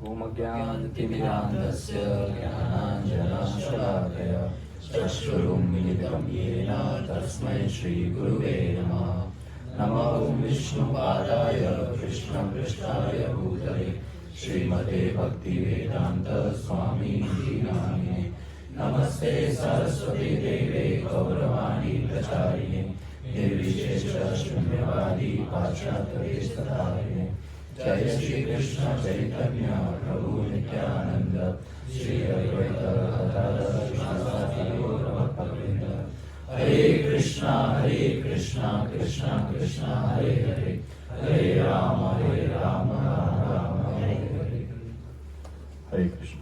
ॐ अज्ञानतिमिरान्धस्य ज्ञानाञ्जनशलाकया चक्षुरुन्मीलितं येन तस्मै श्रीगुरुवे नमः। नमो विष्णुपादाय कृष्णपृष्ठाय भूतले श्रीमते भक्तिवेदान्त स्वामिनिधि नामिने। नमस्ते सरस्वती देवे गौरवाणी प्रचारिणे निर्विशेष शून्यवादी पाश्चात्यदेशतारिणे। जय श्री कृष्ण चैतन्य प्रभु नित्यानंद श्री अद्वैत गदाधर श्रीवासादि गौर भक्तवृंद। हरे कृष्णा कृष्णा कृष्णा हरे हरे, हरे राम राम राम हरे हरे। हरे कृष्ण।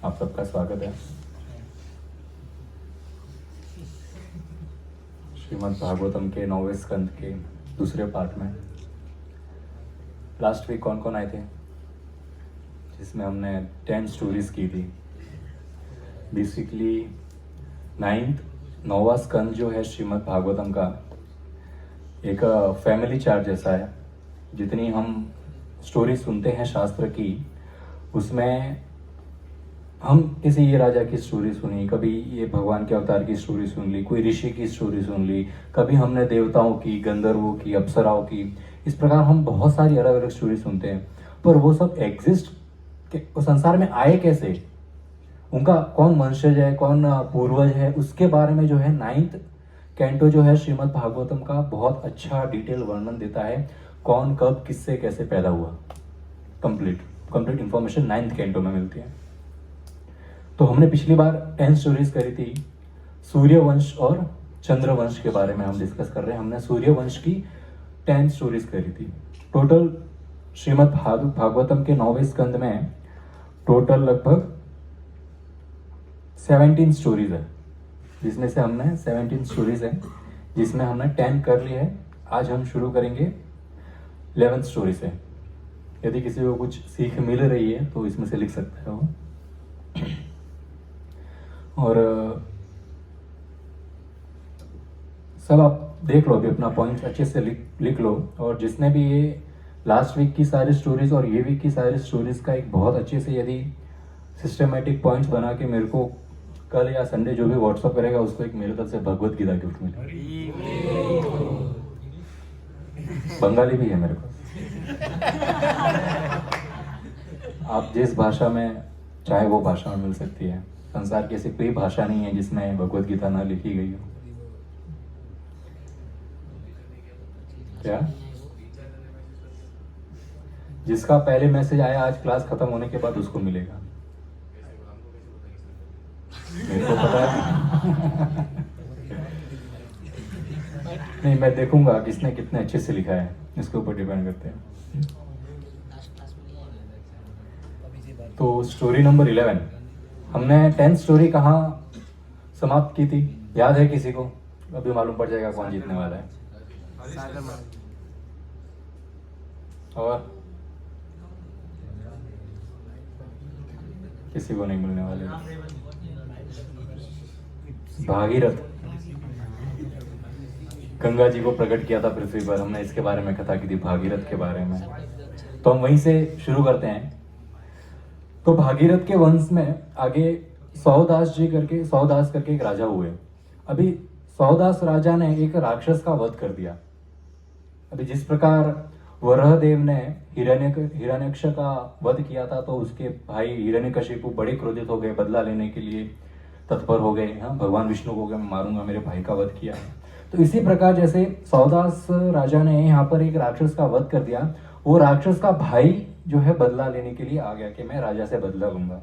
आप सबका स्वागत है श्रीमद् भागवतम के 9वें स्कंद के दूसरे पार्ट में। लास्ट वीक कौन कौन आए थे, जिसमें हमने 10 स्टोरीज की थी। बेसिकली 9वां स्कंद जो है श्रीमद् भागवतम का एक फैमिली चार्ट जैसा है। जितनी हम स्टोरी सुनते हैं शास्त्र की, उसमें हम किसी ये राजा की स्टोरी सुनी, कभी ये भगवान के अवतार की स्टोरी सुन ली, कोई ऋषि की स्टोरी सुन ली, कभी हमने देवताओं की, गंधर्वों की, अप्सराओं की। इस प्रकार हम बहुत सारी अलग अलग स्टोरी सुनते हैं, पर वो सब एग्जिस्ट संसार में आए कैसे, उनका कौन वंशज है, कौन पूर्वज है, उसके बारे में जो है 9th कैंटो जो है श्रीमद् भागवतम का बहुत अच्छा डिटेल वर्णन देता है। कौन कब किससे कैसे पैदा हुआ, कंप्लीट इंफॉर्मेशन 9th कैंटो में मिलती है। तो हमने पिछली बार 10 स्टोरीज करी थी। सूर्यवंश और चंद्रवंश के बारे में हम डिस्कस कर रहे हैं। हमने सूर्यवंश की 10 स्टोरीज करी थी। टोटल श्रीमद् भागवतम के 9वें स्कंद में टोटल लगभग 17 स्टोरीज है, जिसमें से हमने 17 स्टोरीज है, जिसमें हमने 10 कर ली है। आज हम शुरू करेंगे 11th स्टोरी से। यदि किसी को कुछ सीख मिल रही है तो इसमें से लिख सकते हो। और सब आप देख लो, अभी अपना पॉइंट्स अच्छे से लिख लो। और जिसने भी ये लास्ट वीक की सारी स्टोरीज और ये वीक की सारी स्टोरीज का एक बहुत अच्छे से यदि सिस्टमेटिक पॉइंट्स बना के मेरे को कल या संडे जो भी व्हाट्सअप करेगा, उसको एक मेरे तरफ से भगवत गीता गिफ्ट मिलेगी। बंगाली भी है मेरे को। आप जिस भाषा में चाहे वो भाषा में मिल सकती है। संसार की ऐसी कोई भाषा नहीं है जिसमें भगवत गीता ना लिखी गई हो। क्या जिसका पहले मैसेज आया आज क्लास खत्म होने के बाद उसको मिलेगा, मेरे को पता है। नहीं, मैं देखूंगा किसने कितने अच्छे से लिखा है, इसके ऊपर डिपेंड करते हैं। तो स्टोरी नंबर 11 हमने 10 स्टोरी कहाँ समाप्त की थी, याद है किसी को? अभी मालूम पड़ जाएगा कौन जीतने वाला है। और किसी को नहीं मिलने वाले। भागीरथ गंगा जी को प्रकट किया था पृथ्वी पर। हमने इसके बारे में कथा की थी, भागीरथ के बारे में। तो हम वहीं से शुरू करते हैं। तो भागीरथ के वंश में आगे सौदास करके एक राजा हुए। अभी सौदास राजा ने एक राक्षस का वध कर दिया। अभी जिस प्रकार वराहदेव ने हिरण्यक्ष का वध किया था, तो उसके भाई हिरण्यकशिपु बड़े क्रोधित हो गए, बदला लेने के लिए तत्पर हो गए। हाँ, भगवान विष्णु को मैं मारूंगा, मेरे भाई का वध किया है। तो इसी प्रकार जैसे सौदास राजा ने यहाँ पर एक राक्षस का वध कर दिया, वो राक्षस का भाई जो है बदला लेने के लिए आ गया कि मैं राजा से बदला लूंगा।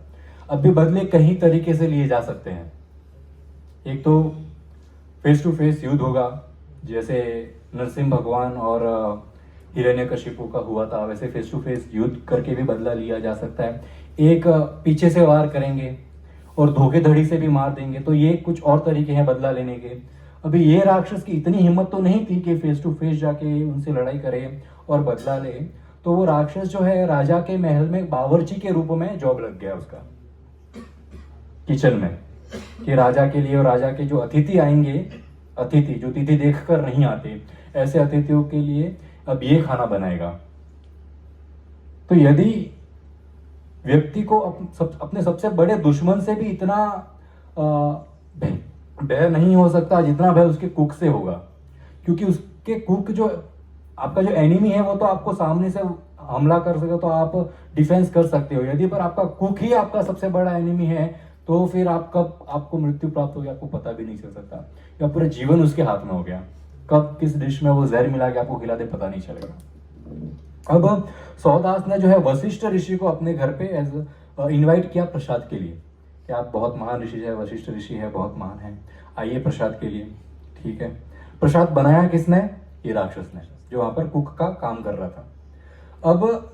अब भी बदले कई तरीके से लिए जा सकते हैं। एक तो फेस टू फेस युद्ध होगा, जैसे नरसिंह भगवान और हिरण्यकशिपु का हुआ था, वैसे फेस टू फेस युद्ध करके भी बदला लिया जा सकता है। एक पीछे से वार करेंगे और धोखेधड़ी से भी मार देंगे, तो ये कुछ और तरीके हैं बदला लेने के। अभी ये राक्षस की इतनी हिम्मत तो नहीं थी कि फेस टू फेस जाके उनसे लड़ाई करे और बदला ले। तो वो राक्षस जो है राजा के महल में बावर्ची के रूप में जॉब लग गया उसका, किचन में, कि राजा के लिए और राजा के जो अतिथि आएंगे, अतिथि जो तिथि देखकर नहीं आते, ऐसे अतिथियों के लिए अब ये खाना बनाएगा। तो यदि व्यक्ति को अपने सबसे बड़े दुश्मन से भी इतना भय नहीं हो सकता जितना भय उसके कुक से होगा, क्योंकि उसके कुक जो आपका जो एनिमी है वो तो आपको सामने से हमला कर सके तो आप डिफेंस कर सकते हो, यदि पर आपका कुक ही आपका सबसे बड़ा एनिमी है तो फिर आपको मृत्यु प्राप्त हो गया आपको पता भी नहीं चल सकता, या पूरा जीवन उसके हाथ में हो गया, कब किस डिश में वो जहर मिला के आपको खिला दे पता नहीं चलेगा। अब सौदास ने जो है वशिष्ठ ऋषि को अपने घर पे इनवाइट किया प्रसाद के लिए, कि आप बहुत महान ऋषि है, वशिष्ठ ऋषि है, बहुत महान है, आइए प्रसाद के लिए। ठीक है, प्रसाद बनाया किसने? ये राक्षस ने, जो वहां पर कुक का काम कर रहा था। अब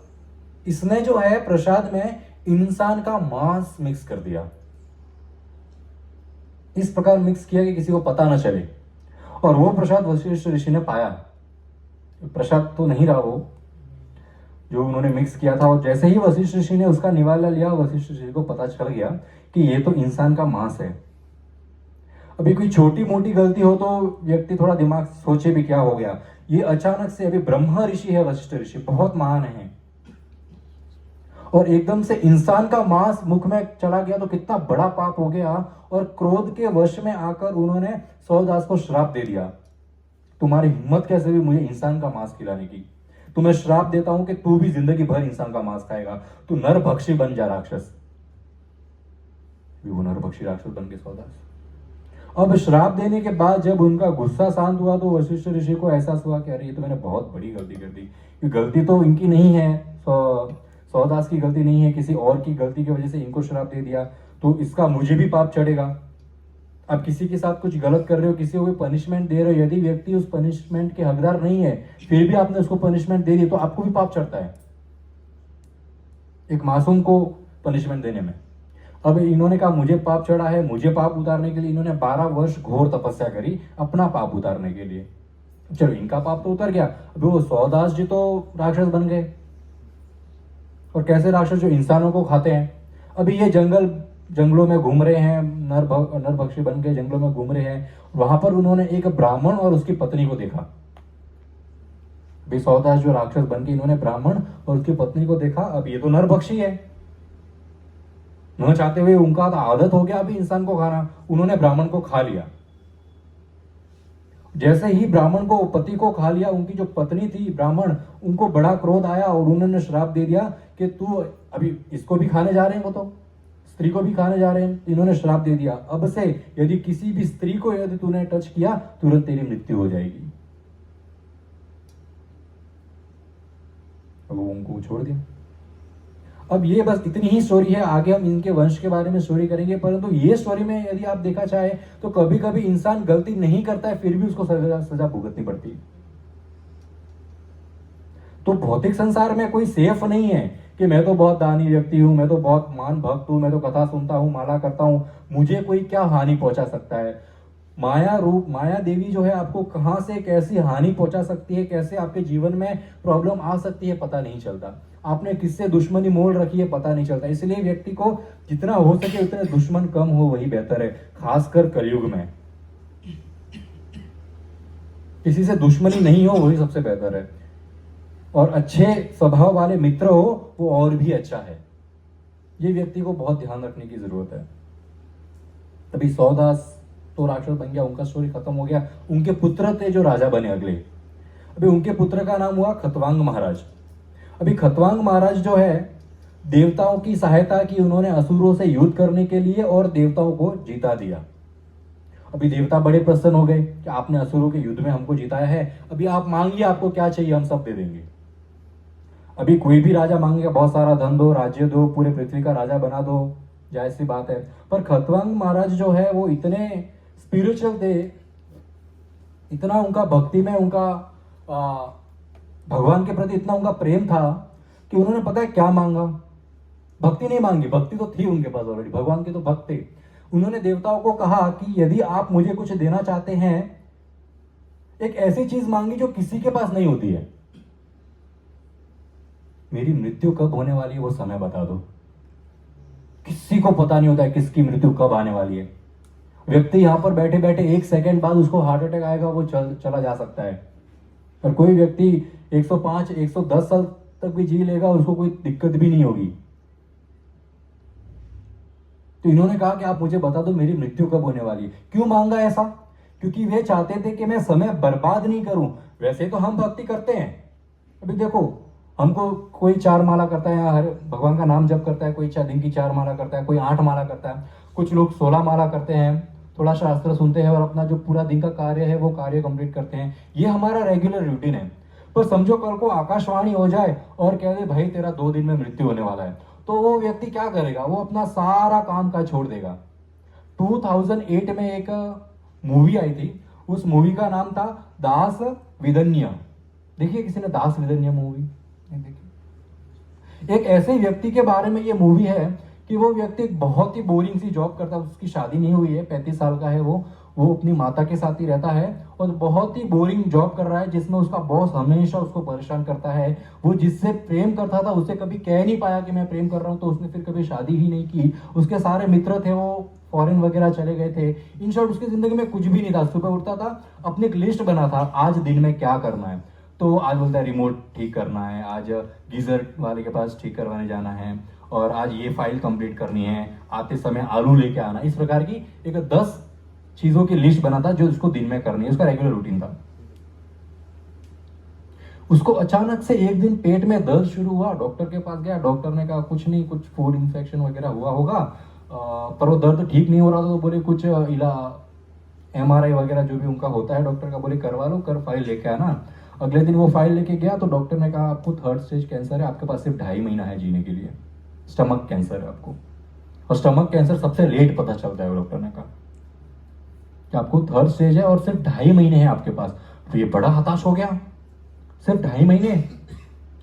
इसने जो है प्रसाद में इंसान का मांस मिक्स कर दिया, इस प्रकार मिक्स किया कि किसी को पता न चले, और वो प्रसाद वशिष्ठ ऋषि ने पाया। प्रसाद तो नहीं रहा वो जो उन्होंने मिक्स किया था, और जैसे ही वशिष्ठ ऋषि ने उसका निवाला लिया, वशिष्ठ ऋषि को पता चल गया कि ये तो इंसान का मांस है। अभी कोई छोटी मोटी गलती हो तो व्यक्ति थोड़ा दिमाग सोचे भी क्या हो गया, ये अचानक से अभी ब्रह्मा ऋषि है, वशिष्ठ ऋषि बहुत महान है, और एकदम से इंसान का मांस मुख में चला गया तो कितना बड़ा पाप हो गया। और क्रोध के वश में आकर उन्होंने सौदास को श्राप दे दिया, तुम्हारी हिम्मत कैसे भी मुझे इंसान का मांस खिलाने की, तुम्हें श्राप देता हूं कि तू भी जिंदगी भर इंसान का मांस खाएगा, तू नरभक्षी बन जा राक्षस। वो नरभक्षी राक्षस बन के सौदास। अब श्राप देने के बाद जब उनका गुस्सा शांत हुआ तो वशिष्ठ ऋषि को एहसास हुआ कि अरे ये तो मैंने बहुत बड़ी गलती कर दी, ये गलती तो इनकी नहीं है, सौदास की गलती नहीं है, किसी और की गलती की वजह से इनको श्राप दे दिया, तो इसका मुझे भी पाप चढ़ेगा। अब किसी के साथ कुछ गलत कर रहे हो, किसी को भी पनिशमेंट दे रहे हो, यदि व्यक्ति उस पनिशमेंट के हकदार नहीं है फिर भी आपने उसको पनिशमेंट दे दी तो आपको भी पाप चढ़ता है एक मासूम को पनिशमेंट देने में। अब इन्होंने कहा मुझे पाप चढ़ा है, मुझे पाप उतारने के लिए इन्होंने 12 वर्ष घोर तपस्या करी अपना पाप उतारने के लिए। चलो इनका पाप तो उतर गया, अभी वो सौदास जी तो राक्षस बन गए, और कैसे राक्षस? जो इंसानों को खाते हैं। अभी ये जंगलों में घूम रहे हैं, नरभक्षी बन के जंगलों में घूम रहे हैं, वहां पर उन्होंने एक ब्राह्मण और उसकी पत्नी को देखा। अभी सौदास जो राक्षस बन के इन्होंने ब्राह्मण और उसकी पत्नी को देखा, अब ये तो नरभक्षी है, न चाहते हुए उनका तो आदत हो गया अभी इंसान को खाना, उन्होंने ब्राह्मण को खा लिया। जैसे ही ब्राह्मण को पति को खा लिया, उनकी जो पत्नी थी ब्राह्मण, उनको बड़ा क्रोध आया और उन्होंने श्राप दे दिया कि तू अभी इसको भी खाने जा रहे हैं, वो तो स्त्री को भी खाने जा रहे हैं, इन्होंने श्राप दे दिया, अब से यदि किसी भी स्त्री को यदि तूने टच किया तुरंत तेरी मृत्यु हो जाएगी। अब वो उनको छोड़ दिया। अब ये बस इतनी ही स्टोरी है, आगे हम इनके वंश के बारे में स्टोरी करेंगे, परंतु ये स्टोरी में यदि आप देखा चाहे तो कभी कभी इंसान गलती नहीं करता है फिर भी उसको सजा भुगतनी पड़ती है। तो भौतिक संसार में कोई सेफ नहीं है कि मैं तो बहुत दानी व्यक्ति हूं, मैं तो बहुत मान भक्त हूं, मैं तो कथा सुनता हूं, माला करता हूं, मुझे कोई क्या हानि पहुंचा सकता है। माया देवी जो है आपको कहां से कैसी हानि पहुंचा सकती है, कैसे आपके जीवन में प्रॉब्लम आ सकती है पता नहीं चलता, आपने किससे दुश्मनी मोल रखी है पता नहीं चलता। इसलिए व्यक्ति को जितना हो सके उतने दुश्मन कम हो वही बेहतर है, खासकर कलयुग में किसी से दुश्मनी नहीं हो वही सबसे बेहतर है, और अच्छे स्वभाव वाले मित्र हो वो और भी अच्छा है। ये व्यक्ति को बहुत ध्यान रखने की जरूरत है। तभी सौदास तो राक्षस बन गया, उनका स्टोरी खत्म हो गया। उनके पुत्र थे जो राजा बने अगले। अभी उनके पुत्र का नाम हुआ खतवांग महाराज। अभी खतवांग महाराज जो है देवताओं की सहायता की उन्होंने असुरों से युद्ध करने के लिए और देवताओं को जीता दिया। अभी देवता बड़े प्रसन्न हो गए कि आपने असुरों के युद्ध में हमको जिताया है, अभी आप मांगिए आपको क्या चाहिए हम सब दे देंगे। अभी कोई भी राजा मांगेगा बहुत सारा धन दो, राज्य दो, पूरे पृथ्वी का राजा बना दो, जायज सी बात है। पर खतवांग महाराज जो है वो इतने स्पिरिचुअल थे, इतना उनका भक्ति में उनका भगवान के प्रति इतना उनका प्रेम था कि उन्होंने पता है क्या मांगा, भक्ति नहीं मांगी, भक्ति तो थी उनके पास ऑलरेडी, भगवान के तो भक्त थे। उन्होंने देवताओं को कहा कि यदि आप मुझे कुछ देना चाहते हैं, एक ऐसी चीज मांगी जो किसी के पास नहीं होती है, मेरी मृत्यु कब होने वाली है वो समय बता दो। किसी को पता नहीं होता है किसकी मृत्यु कब आने वाली है। व्यक्ति यहां पर बैठे बैठे 1 सेकंड बाद उसको हार्ट अटैक आएगा, वो चला जा सकता है। और कोई व्यक्ति 105 110 साल तक भी जी लेगा, उसको कोई दिक्कत भी नहीं होगी। तो इन्होंने कहा कि आप मुझे बता दो मेरी मृत्यु कब होने वाली है। क्यों मांगा ऐसा? क्योंकि वे चाहते थे कि मैं समय बर्बाद नहीं करूं। वैसे तो हम भक्ति करते हैं, अभी देखो हमको कोई 4 माला करता है, हर भगवान का नाम जप करता है, कोई दिन की 4 माला करता है, कोई 8 माला करता है, कुछ लोग 16 माला करते हैं, थोड़ा शास्त्र सुनते हैं और अपना जो पूरा दिन का कार्य है वो कार्य कंप्लीट करते हैं। ये हमारा रेगुलर रूटीन है। पर समझो कल को आकाशवाणी हो जाए और कह दे भाई तेरा 2 दिन में मृत्यु होने वाला है, तो वो व्यक्ति क्या करेगा? वो अपना सारा काम का छोड़ देगा। 2008 में एक मूवी आई थी, उस मूवी का नाम था दास विदन्य। देखिए किसी ने दास विदन्य मूवी? देखिए, एक ऐसे व्यक्ति के बारे में ये मूवी है कि वो व्यक्ति एक बहुत ही बोरिंग सी जॉब करता है, उसकी शादी नहीं हुई है, 35 साल का है वो अपनी माता के साथ ही रहता है और बहुत ही बोरिंग जॉब कर रहा है जिसमें उसका बॉस हमेशा उसको परेशान करता है। वो जिससे प्रेम करता था उससे कभी कह नहीं पाया कि मैं प्रेम कर रहा हूं, तो उसने फिर कभी शादी ही नहीं की। उसके सारे मित्र थे वो फॉरेन वगैरह चले गए थे। इन शॉर्ट उसकी जिंदगी में कुछ भी नहीं था। सुबह उठता था, अपनी एक लिस्ट बना था आज दिन में क्या करना है, तो आज बोलता है रिमोट ठीक करना है, आज गीजर वाले के पास ठीक करवाने जाना है, और आज ये फाइल कंप्लीट करनी है, आते समय आलू लेके आना। इस प्रकार की एक 10 चीजों की लिस्ट बना था जो उसको दिन में करनी है, उसका रेगुलर रूटीन था। उसको अचानक से एक दिन पेट में दर्द शुरू हुआ, डॉक्टर के पास गया, डॉक्टर ने कहा कुछ नहीं, कुछ फूड इन्फेक्शन वगैरह हुआ होगा, पर वो दर्द ठीक नहीं हो रहा था। तो बोले कुछ MRI वगैरह जो भी उनका होता है डॉक्टर का, बोले करवा लो, कर फाइल लेके आना। अगले दिन वो फाइल लेके गया तो डॉक्टर ने कहा आपको 3rd स्टेज कैंसर है, आपके पास सिर्फ 2.5 महीना है जीने के लिए, स्टमक कैंसर है आपको। और स्टमक कैंसर सबसे लेट पता चलता है, डॉक्टर ने कहा कि आपको 3rd स्टेज है और सिर्फ 2.5 महीने हैं आपके पास। तो ये बड़ा हताश हो गया, सिर्फ 2.5 महीने,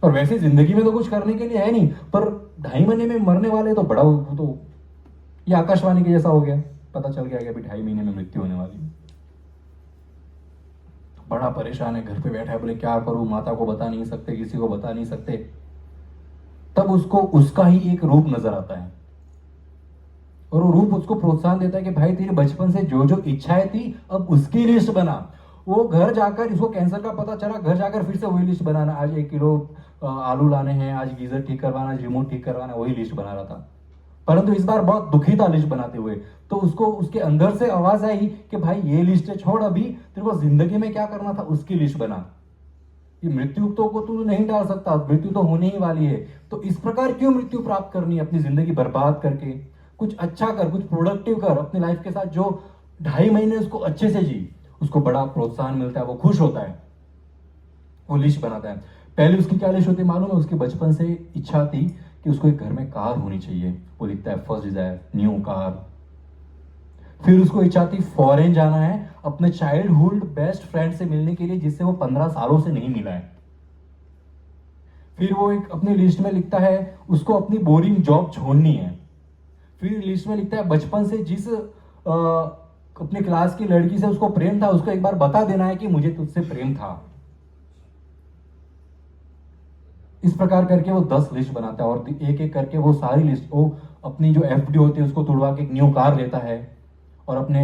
और वैसे जिंदगी में तो कुछ करने के लिए है नहीं, पर 2.5 महीने में मरने वाले तो बड़ा, तो ये आकाशवाणी के जैसा हो गया, पता चल गया कि अभी 2.5 महीने में मृत्यु होने वाली है। बड़ा परेशान है, घर पे बैठा है, बोले क्या करूं, माता को बता नहीं सकते, किसी को बता नहीं सकते। तब उसको उसका ही एक रूप नजर आता है और वो रूप उसको प्रोत्साहन देता है कि भाई तेरी बचपन से जो जो इच्छाएं थी अब उसकी लिस्ट बना। वो घर जाकर, इसको कैंसर का पता चला, घर जाकर फिर से वही लिस्ट बनाना, आज 1 किलो आलू लाने हैं, आज गीजर ठीक करवाना, आज रिमोट ठीक करवाना, वही लिस्ट बना रहा था। परंतु इस बार बहुत दुखी था लिस्ट बनाते हुए। तो उसको उसके अंदर से आवाज आई कि भाई ये लिस्ट छोड़, अभी तेरे को जिंदगी में क्या करना था उसकी लिस्ट बना। ये मृत्यु तो को तू नहीं डाल सकता, मृत्यु तो होने ही वाली है। तो इस प्रकार क्यों मृत्यु प्राप्त करनी है अपनी जिंदगी बर्बाद करके? कुछ अच्छा कर, कुछ प्रोडक्टिव कर अपनी लाइफ के साथ। जो 2.5 महीने उसको अच्छे से जी, उसको बड़ा प्रोत्साहन मिलता है, वो खुश होता है, वो लिस्ट बनाता है। पहले उसकी क्या लिस्ट होती है मालूम है? उसकी बचपन से इच्छा थी कि उसको एक घर में कार होनी चाहिए, वो लिखता है फर्स्ट डिजायर न्यू कार। फिर उसको इच्छा थी फॉरेन जाना है, अपने चाइल्डहुड बेस्ट फ्रेंड से मिलने के लिए, जिससे वो 15 सालों से नहीं मिला है। फिर वो एक अपनी लिस्ट में लिखता है उसको अपनी बोरिंग जॉब छोड़नी है। फिर लिस्ट में लिखता है बचपन से जिस अपनी क्लास की लड़की से उसको प्रेम था, उसको एक बार बता देना है कि मुझे तुझसे प्रेम था। इस प्रकार करके वो 10 लिस्ट बनाता है और एक एक करके वो सारी लिस्ट, वो अपनी जो FD होती है उसको तुड़वा के एक न्यू कार लेता है और अपने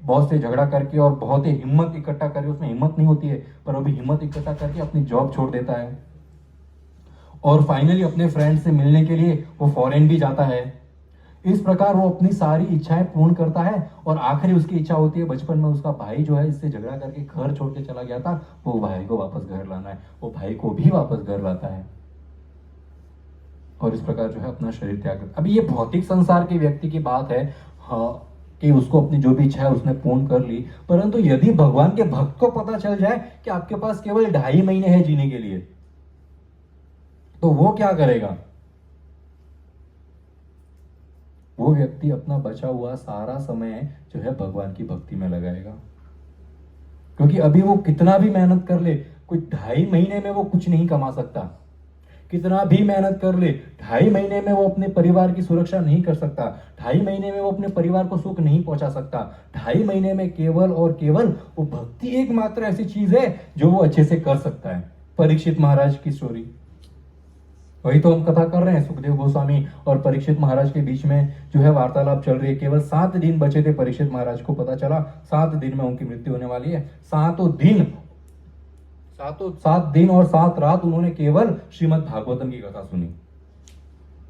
बॉस से झगड़ा करके और बहुत ही हिम्मत इकट्ठा करके, उसमें हिम्मत नहीं होती है पर वो भी हिम्मत इकट्ठा करके अपनी जॉब छोड़ देता है और फाइनली अपने फ्रेंड से मिलने के लिए वो फॉरेन भी जाता है। इस प्रकार वो अपनी सारी इच्छाएं पूर्ण करता है और आखिरी उसकी इच्छा होती है, बचपन में उसका भाई जो है इससे झगड़ा करके घर छोड़ के चला गया था, वो भाई को वापस घर लाना है, वो भाई को भी वापस घर लाता है और इस प्रकार जो है अपना शरीर त्याग करता है। अभी ये भौतिक संसार के व्यक्ति की बात है, हाँ, कि उसको अपनी जो भी इच्छा है उसने पूर्ण कर ली। परंतु यदि भगवान के भक्त को पता चल जाए कि आपके पास केवल 2.5 महीने है जीने के लिए, तो वो क्या करेगा? वो व्यक्ति अपना बचा हुआ सारा समय जो है भगवान की भक्ति में लगाएगा। क्योंकि अभी वो कितना भी मेहनत कर ले, कुछ 2.5 महीने में वो कुछ नहीं कमा सकता। कितना भी मेहनत कर ले, 2.5 महीने में वो अपने परिवार की सुरक्षा नहीं कर सकता, 2.5 महीने में वो अपने परिवार को सुख नहीं पहुंचा सकता। 2.5 महीने में केवल और केवल वो भक्ति एकमात्र ऐसी चीज है जो वो अच्छे से कर सकता है। परीक्षित महाराज की स्टोरी, वही तो हम कथा कर रहे हैं। सुखदेव गोस्वामी और परीक्षित महाराज के बीच में जो है वार्तालाप चल रही है। केवल 7 दिन बचे थे, परीक्षित महाराज को पता चला 7 दिन में उनकी मृत्यु होने वाली है। 7 दिन और 7 रात उन्होंने केवल श्रीमद् भागवतम की कथा सुनी,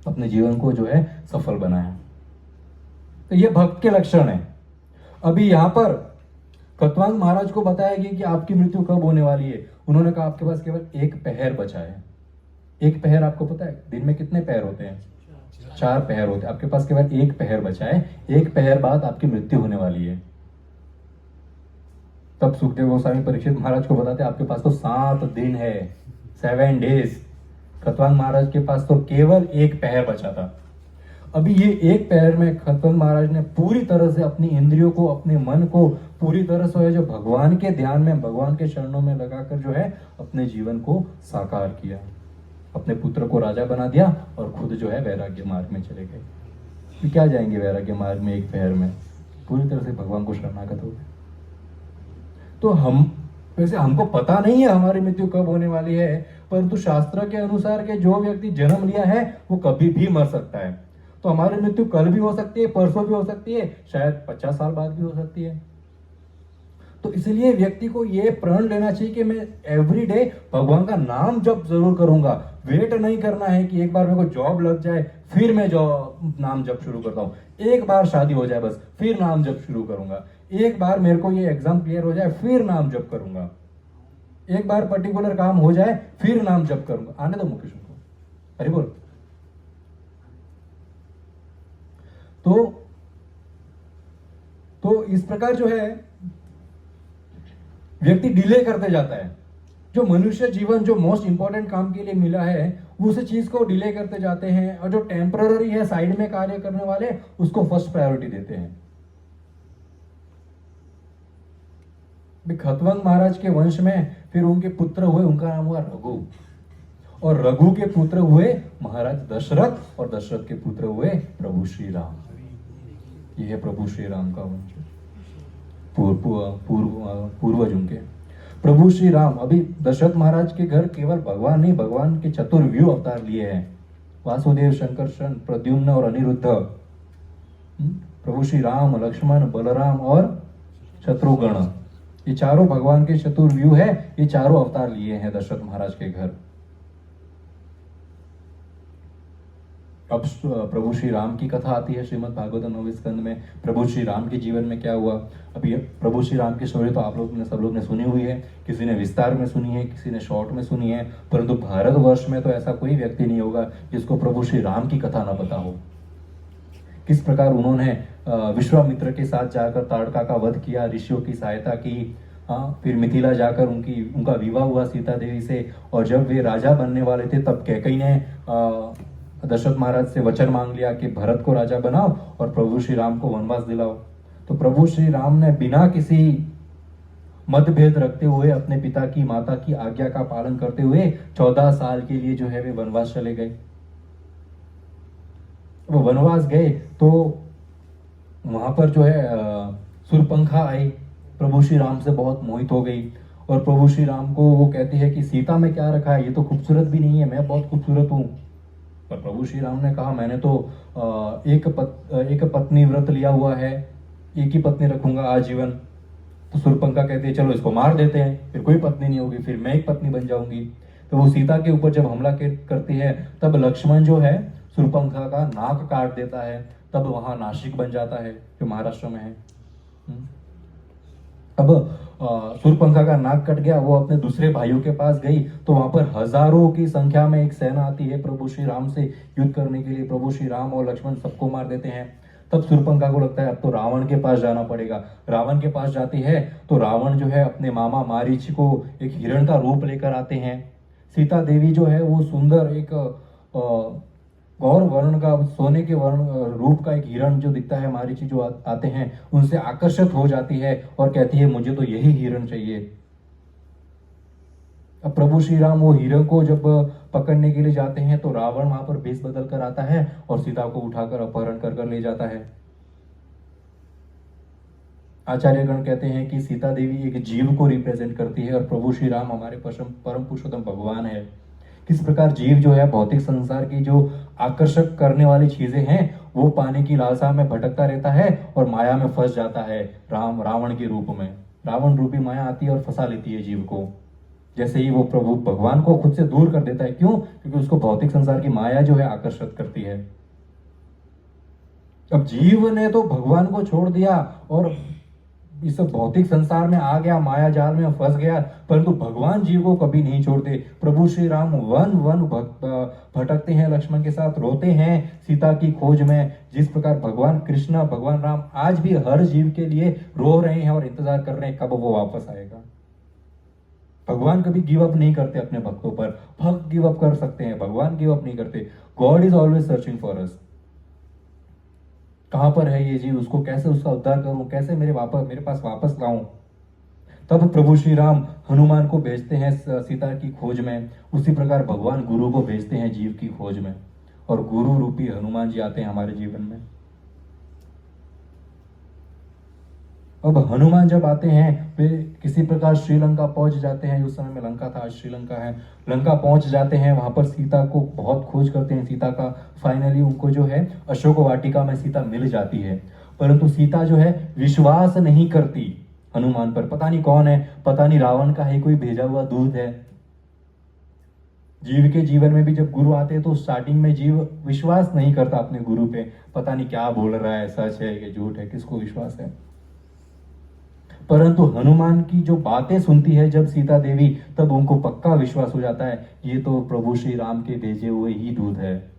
अपने जीवन को जो है सफल बनाया। तो ये भक्त के लक्षण है। अभी यहाँ पर खतवांग महाराज को बताया गया कि आपकी मृत्यु कब होने वाली है। उन्होंने कहा आपके पास केवल एक पहर बचा है। एक पहर आपको पता है दिन में कितने पहर होते हैं? 4 पहर होते हैं। आपके पास केवल एक पहर बचा है। एक पहर बाद आपकी मृत्यु होने वाली है। तब सुखदेव गोस्वामी परीक्षित महाराज को बताते आपके पास तो 7 दिन है, 7 डेज। खतवांग महाराज के पास तो केवल एक पहर बचा था। अभी ये एक पहर में खतवांग महाराज ने पूरी तरह से अपनी इंद्रियों को, अपने मन को पूरी तरह से जो भगवान के ध्यान में, भगवान के चरणों में लगाकर जो है अपने जीवन को साकार किया। अपने पुत्र को राजा बना दिया और खुद जो है वैराग्य मार्ग में चले गए। तो क्या जाएंगे वैराग्य मार्ग में एक पहर में? पूरी तरह से भगवान को शरणागत हो गए। तो हम वैसे हमको पता नहीं है हमारी मृत्यु कब होने वाली है, परंतु शास्त्र के अनुसार के जो व्यक्ति जन्म लिया है वो कभी भी मर सकता है। तो हमारी मृत्यु कल भी हो सकती है, परसों भी हो सकती है, शायद 50 साल बाद भी हो सकती है। तो इसलिए व्यक्ति को ये प्रण लेना चाहिए कि मैं एवरीडे भगवान का नाम जप जरूर करूंगा। वेट नहीं करना है कि एक बार मेरे को जॉब लग जाए फिर मैं नाम जप शुरू करता हूँ, एक बार शादी हो जाए बस फिर नाम जप शुरू करूंगा, एक बार मेरे को ये एग्जाम क्लियर हो जाए फिर नाम जप करूंगा, एक बार पर्टिकुलर काम हो जाए फिर नाम जप करूंगा। आने दो मुकेश को, अरे बोल। तो इस प्रकार जो है व्यक्ति डिले करते जाता है। जो मनुष्य जीवन जो मोस्ट इंपॉर्टेंट काम के लिए मिला है उस चीज को डिले करते जाते हैं, और जो टेम्पररी है साइड में कार्य करने वाले उसको फर्स्ट प्रायोरिटी देते हैं। खतवांग महाराज के वंश में फिर उनके पुत्र हुए, उनका नाम हुआ रघु, और रघु के पुत्र हुए महाराज दशरथ, और दशरथ के पुत्र हुए प्रभु श्री राम। यह है प्रभु श्री राम का वंश, पूर्वज उनके प्रभु श्री राम। अभी दशरथ महाराज के घर केवल भगवान नहीं, भगवान के चतुर्व्यूह अवतार लिए हैं, वासुदेव, शंकरषण, प्रद्युम्न और अनिरुद्ध। प्रभु श्री राम, लक्ष्मण, बलराम और शत्रुघ्न, ये चारों भगवान के चतुर्व्यूह है। ये चारों अवतार लिए हैं दशरथ महाराज के घर। अब प्रभु श्री राम की कथा आती है श्रीमद् भागवत 9वें स्कंद में। प्रभु श्री राम के जीवन में क्या हुआ? अभी प्रभु श्री राम की स्टोरी तो आप लोग ने, सब लोग ने सुनी हुई है। किसी ने विस्तार में सुनी है, किसी ने शॉर्ट में सुनी है, परंतु भारतवर्ष में तो ऐसा कोई व्यक्ति नहीं होगा जिसको प्रभु श्री राम की कथा न पता हो। किस प्रकार उन्होंने विश्वामित्र के साथ जाकर ताड़का का वध किया, ऋषियों की सहायता की, फिर मिथिला जाकर उनका विवाह हुआ सीता देवी से, और जब वे राजा बनने वाले थे तब कैकेयी ने दशरथ महाराज से वचन मांग लिया कि भरत को राजा बनाओ और प्रभु श्री राम को वनवास दिलाओ। तो प्रभु श्री राम ने बिना किसी मतभेद रखते हुए, अपने पिता की, माता की आज्ञा का पालन करते हुए 14 साल के लिए जो है वे वनवास चले गए। वो वनवास गए तो वहां पर जो है सुरपंखा आई, प्रभु श्री राम से बहुत मोहित हो गई, और प्रभु श्री राम को वो कहती है कि सीता में क्या रखा है, ये तो खूबसूरत भी नहीं है, मैं बहुत खूबसूरत हूँ। पर प्रभु श्री राम ने कहा मैंने तो एक पत्नी व्रत लिया हुआ है, एक ही पत्नी रखूंगा आजीवन। तो सुरपंखा कहती है चलो इसको मार देते हैं, फिर कोई पत्नी नहीं होगी, फिर मैं एक पत्नी बन जाऊंगी। तो वो सीता के ऊपर जब हमला करती है तब लक्ष्मण जो है सुरपंखा का नाक काट देता है, तब वहां नासिक बन जाता है जो महाराष्ट्र में है। अब सुरपंखा का नाक कट गया, वो अपने दूसरे भाइयों के पास गई तो वहां पर हजारों की संख्या में एक सेना आती है प्रभु श्री राम से युद्ध करने के लिए। प्रभु श्री राम और लक्ष्मण सबको मार देते हैं। तब सुरपंखा को लगता है अब तो रावण के पास जाना पड़ेगा। रावण के पास जाती है तो रावण जो है अपने मामा मारीच को एक हिरण का रूप लेकर आते हैं। सीता देवी जो है वो सुंदर एक गौर वर्ण का, सोने के वर्ण रूप का एक हिरण जो दिखता है, मारीची जो आते हैं उनसे आकर्षित हो जाती है और कहती है मुझे तो यही हिरण चाहिए। अब प्रभु श्री राम वो हिरण को जब पकड़ने के लिए जाते हैं तो रावण वहां पर भेष बदल कर आता है और सीता को उठाकर अपहरण कर ले जाता है। आचार्यगण कहते हैं कि सीता देवी एक जीव को रिप्रेजेंट करती है और प्रभु श्री राम हमारे परम पुरुषोत्तम भगवान है। किस प्रकार जीव जो है भौतिक संसार की जो आकर्षक करने वाली चीजें हैं वो पाने की लालसा में भटकता रहता है और माया में फंस जाता है। रावण के रूप में रावण रूपी माया आती है और फंसा लेती है जीव को। जैसे ही वो प्रभु भगवान को खुद से दूर कर देता है। क्यों? क्योंकि उसको भौतिक संसार की माया जो है आकर्षित करती है। अब जीव ने तो भगवान को छोड़ दिया और इस भौतिक संसार में आ गया, माया जाल में फंस गया, परंतु भगवान जीव को कभी नहीं छोड़ते। प्रभु श्री राम वन वन भटकते हैं, लक्ष्मण के साथ रोते हैं सीता की खोज में। जिस प्रकार भगवान कृष्ण, भगवान राम आज भी हर जीव के लिए रो रहे हैं और इंतजार कर रहे हैं कब वो वापस आएगा। भगवान कभी गिव अप नहीं करते अपने भक्तों पर। भक्त गिव अप कर सकते हैं, भगवान गिव अप नहीं करते। God is always searching for us. कहां पर है ये जीव, उसको कैसे उसका उद्धार करूं, कैसे मेरे पास वापस लाऊं। तब प्रभु श्री राम हनुमान को भेजते हैं सीता की खोज में। उसी प्रकार भगवान गुरु को भेजते हैं जीव की खोज में, और गुरु रूपी हनुमान जी आते हैं हमारे जीवन में। अब हनुमान जब आते हैं वे किसी प्रकार श्रीलंका पहुंच जाते हैं। उस समय में लंका था, आज श्रीलंका है। लंका पहुंच जाते हैं, वहां पर सीता को बहुत खोज करते हैं सीता का। फाइनली उनको जो है अशोक वाटिका में सीता मिल जाती है, परंतु सीता जो है विश्वास नहीं करती हनुमान पर। पता नहीं कौन है, पता नहीं रावण का है, कोई भेजा हुआ दूत है। जीव के जीवन में भी जब गुरु आते हैं तो स्टार्टिंग में जीव विश्वास नहीं करता अपने गुरु पे। पता नहीं क्या बोल रहा है, सच है कि झूठ है, किसको विश्वास है। परंतु हनुमान की जो बातें सुनती है जब सीता देवी, तब उनको पक्का विश्वास हो जाता है ये तो प्रभु श्री राम के भेजे हुए ही दूत है।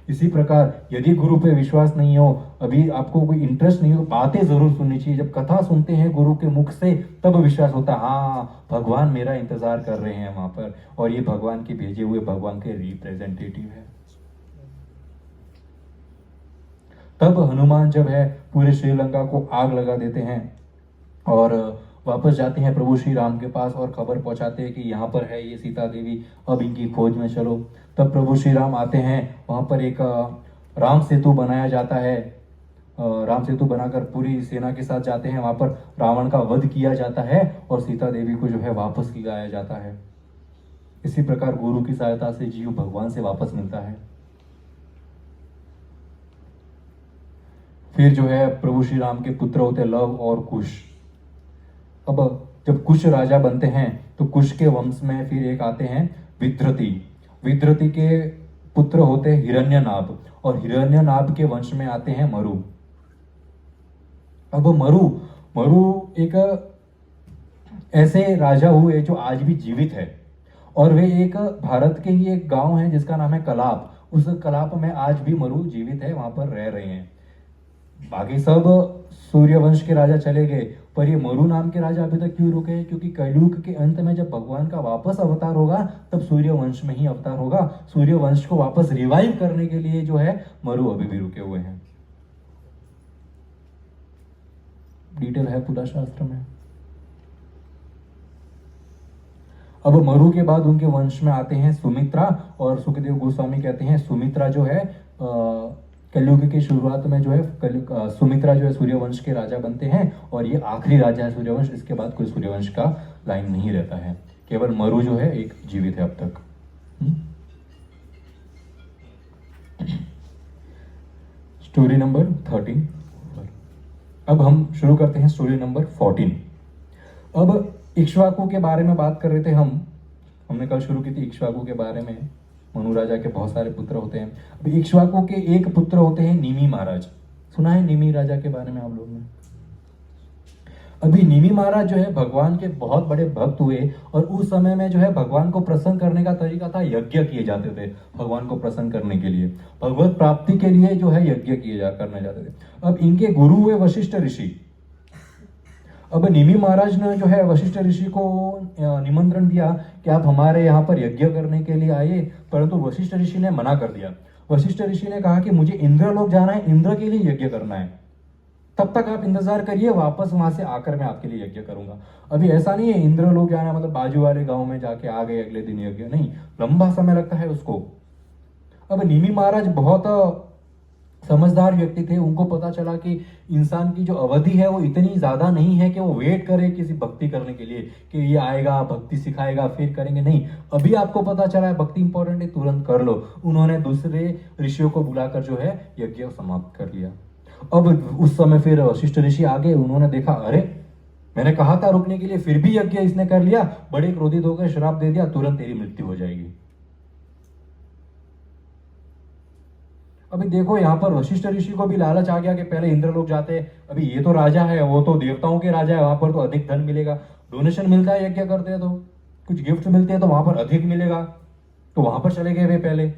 इसी प्रकार यदि गुरु पे विश्वास नहीं हो, अभी आपको कोई इंटरेस्ट नहीं हो, बातें जरूर सुननी चाहिए। जब कथा सुनते हैं गुरु के मुख से तब विश्वास होता है, हाँ भगवान मेरा इंतजार कर रहे हैं वहां पर, और ये भगवान के भेजे हुए, भगवान के रिप्रेजेंटेटिव है। तब हनुमान जब है पूरे श्रीलंका को आग लगा देते हैं और वापस जाते हैं प्रभु श्री राम के पास और खबर पहुंचाते हैं कि यहाँ पर है ये सीता देवी, अब इनकी खोज में चलो। तब प्रभु श्री राम आते हैं, वहाँ पर एक राम सेतु बनाया जाता है। राम सेतु बनाकर पूरी सेना के साथ जाते हैं, वहाँ पर रावण का वध किया जाता है और सीता देवी को जो है वापस लाया जाता है। इसी प्रकार गुरु की सहायता से जीव भगवान से वापस मिलता है। फिर जो है प्रभु श्री राम के पुत्र होते लव और कुश। अब जब कुश राजा बनते हैं तो कुश के वंश में फिर एक आते हैं विद्रति। विद्रति के पुत्र होते हैं हिरण्यनाभ, और हिरण्यनाभ के वंश में आते हैं मरु। अब मरु एक ऐसे राजा हुए जो आज भी जीवित है, और वे एक भारत के ही एक गांव है जिसका नाम है कलाप। उस कलाप में आज भी मरु जीवित है, वहां पर रह रहे हैं। बाकी सब सूर्यवंश के राजा चले गए, पर ये मरु नाम के राजा अभी तक क्यों रुके हैं? क्योंकि कलयुग के अंत में जब भगवान का वापस अवतार होगा तब सूर्यवंश में ही अवतार होगा। सूर्यवंश को वापस रिवाइव करने के लिए जो है मरु अभी भी रुके हुए हैं। डिटेल है पूरा शास्त्र में। अब मरु के बाद उनके वंश में आते हैं सुमित्रा, और सुखदेव गोस्वामी कहते हैं सुमित्रा जो है कलयुग की शुरुआत में जो है सुमित्रा जो है सूर्यवंश के राजा बनते हैं, और ये आखिरी राजा है सूर्यवंश। इसके बाद कोई सूर्यवंश का लाइन नहीं रहता है, केवल मरु जो है एक जीवित है अब तक। Story number 13। अब हम शुरू करते हैं स्टोरी नंबर 14। अब इक्ष्वाकु के बारे में बात कर रहे थे हमने कल शुरू की थी इक्ष्वाकु के बारे में। मनु राजा के बहुत सारे पुत्र होते हैं। अभी इक्ष्वाकु के एक पुत्र होते हैं निमि महाराज। सुना है निमि राजा के बारे में आप लोगों ने? अभी निमि महाराज जो है भगवान के बहुत बड़े भक्त हुए, और उस समय में जो है भगवान को प्रसन्न करने का तरीका था यज्ञ किए जाते थे। भगवान को प्रसन्न करने के लिए, भगवत प्राप्ति के लिए जो है यज्ञ करने जाते थे। अब इनके गुरु हुए वशिष्ठ ऋषि। अब निमि महाराज ने जो है वशिष्ठ ऋषि को निमंत्रण दिया कि आप हमारे यहाँ पर यज्ञ करने के लिए आइए, परंतु वशिष्ठ ऋषि ने मना कर दिया। वशिष्ठ ऋषि ने कहा कि मुझे इंद्रलोक जाना है, इंद्र के लिए यज्ञ करना है, तब तक आप इंतजार करिए, वापस वहां से आकर मैं आपके लिए यज्ञ करूंगा। अभी ऐसा नहीं है इंद्रलोक जाना मतलब बाजू वाले गांव में जाके आ गए अगले दिन यज्ञ, नहीं, लंबा समय लगता है उसको। अब निमि महाराज बहुत समझदार व्यक्ति थे। उनको पता चला कि इंसान की जो अवधि है वो इतनी ज्यादा नहीं है कि वो वेट करे किसी भक्ति करने के लिए कि ये आएगा भक्ति सिखाएगा फिर करेंगे। नहीं, अभी आपको पता चला है भक्ति इंपॉर्टेंट है, तुरंत कर लो। उन्होंने दूसरे ऋषियों को बुलाकर जो है यज्ञ समाप्त कर लिया। अब उस समय फिर वशिष्ठ ऋषि आ गए। उन्होंने देखा, अरे मैंने कहा था रुकने के लिए, फिर भी यज्ञ इसने कर लिया। बड़े क्रोधित होकर श्राप दे दिया, तुरंत तेरी मृत्यु हो जाएगी। अभी देखो यहाँ पर वशिष्ठ ऋषि को भी लालच आ गया कि पहले इंद्र लोग जाते हैं, अभी ये तो राजा है, वो तो देवताओं के राजा है, वहां पर तो अधिक धन मिलेगा, डोनेशन मिलता है यज्ञ करते हैं तो, कुछ गिफ्ट मिलते हैं तो वहां पर अधिक मिलेगा, तो वहां पर चले गए वे पहले।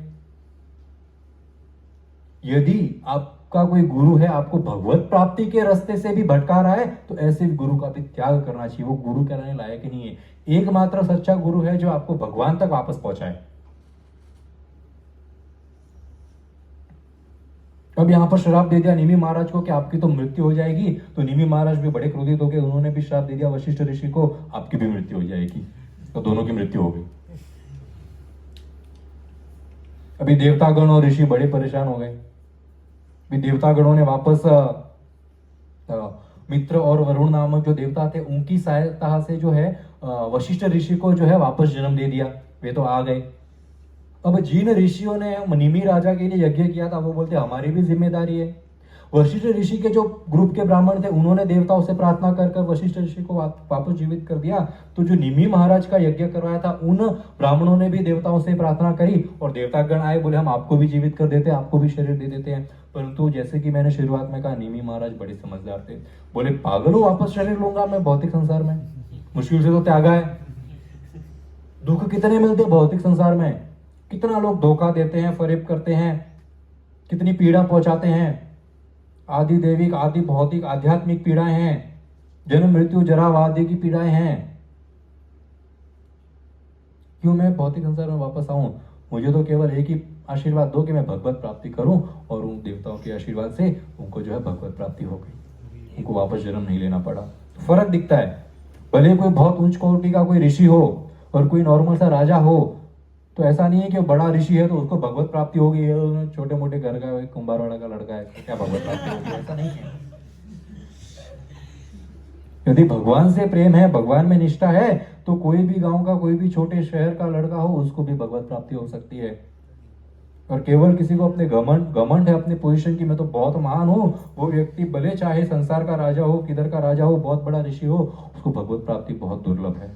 यदि आपका कोई गुरु है आपको भगवत प्राप्ति के रास्ते से भी भटका रहा है तो ऐसे गुरु का भी त्याग करना चाहिए, वो गुरु कहलाने लायक ही नहीं है। एकमात्र सच्चा गुरु है जो आपको भगवान तक वापस पहुंचाए। अब यहां पर श्राप दे दिया निमि महाराज को कि आपकी तो मृत्यु हो जाएगी, तो निमि महाराज भी बड़े क्रोधित हो गए, उन्होंने भी श्राप दे दिया वशिष्ठ ऋषि को, आपकी भी मृत्यु हो जाएगी, तो दोनों की मृत्यु हो गई। अभी देवतागण और ऋषि बड़े परेशान हो गए। देवतागणों ने वापस मित्र और वरुण नामक जो देवता थे उनकी सहायता से जो है वशिष्ठ ऋषि को जो है वापस जन्म दे दिया, वे तो आ गए। अब जिन ऋषियों ने निमि राजा के लिए यज्ञ किया था वो बोलते हमारी भी जिम्मेदारी है। वशिष्ठ ऋषि के जो ग्रुप के ब्राह्मण थे उन्होंने देवताओं से प्रार्थना कर कर वशिष्ठ ऋषि को वापस जीवित कर दिया, तो जो निमि महाराज का यज्ञ करवाया था उन ब्राह्मणों ने भी देवताओं से प्रार्थना करी और देवतागण आए, बोले हम आपको भी जीवित कर देते हैं, आपको भी शरीर दे देते हैं। परंतु जैसे कि मैंने शुरुआत में कहा निमि महाराज बड़े समझदार थे, बोले पागल हो, वापस शरीर लूंगा मैं भौतिक संसार में, मुश्किल से तो त्यागा है। दुख कितने मिलते भौतिक संसार में, कितना लोग धोखा देते हैं, फरेब करते हैं, कितनी पीड़ा पहुंचाते हैं, आदि दैविक आदि भौतिक आध्यात्मिक पीड़ाएं हैं, जन्म मृत्यु जरा आदि की पीड़ाएं हैं। क्यों मैं भौतिक संसार में वापस आऊं? मुझे तो केवल एक ही आशीर्वाद दो कि मैं भगवत प्राप्ति करूं, और उन देवताओं के आशीर्वाद से उनको जो है भगवत प्राप्ति हो गई, उनको वापस जन्म नहीं लेना पड़ा। फर्क दिखता है, भले कोई बहुत उच्च कोटि का कोई ऋषि हो और कोई नॉर्मल सा राजा हो, तो ऐसा नहीं है कि बड़ा ऋषि है तो उसको भगवत प्राप्ति होगी, छोटे मोटे घर का कुंभारवाड़ा का लड़का है क्या भगवत प्राप्ति होगी, ऐसा नहीं है। यदि भगवान से प्रेम है, भगवान में निष्ठा है, तो कोई भी गांव का कोई भी छोटे शहर का लड़का हो उसको भी भगवत प्राप्ति हो सकती है। और केवल किसी को अपने घमंड है अपने पोजीशन की, मैं तो बहुत महान हूं, वो व्यक्ति भले चाहे संसार का राजा हो, किधर का राजा हो, बहुत बड़ा ऋषि हो, उसको भगवत प्राप्ति बहुत दुर्लभ है।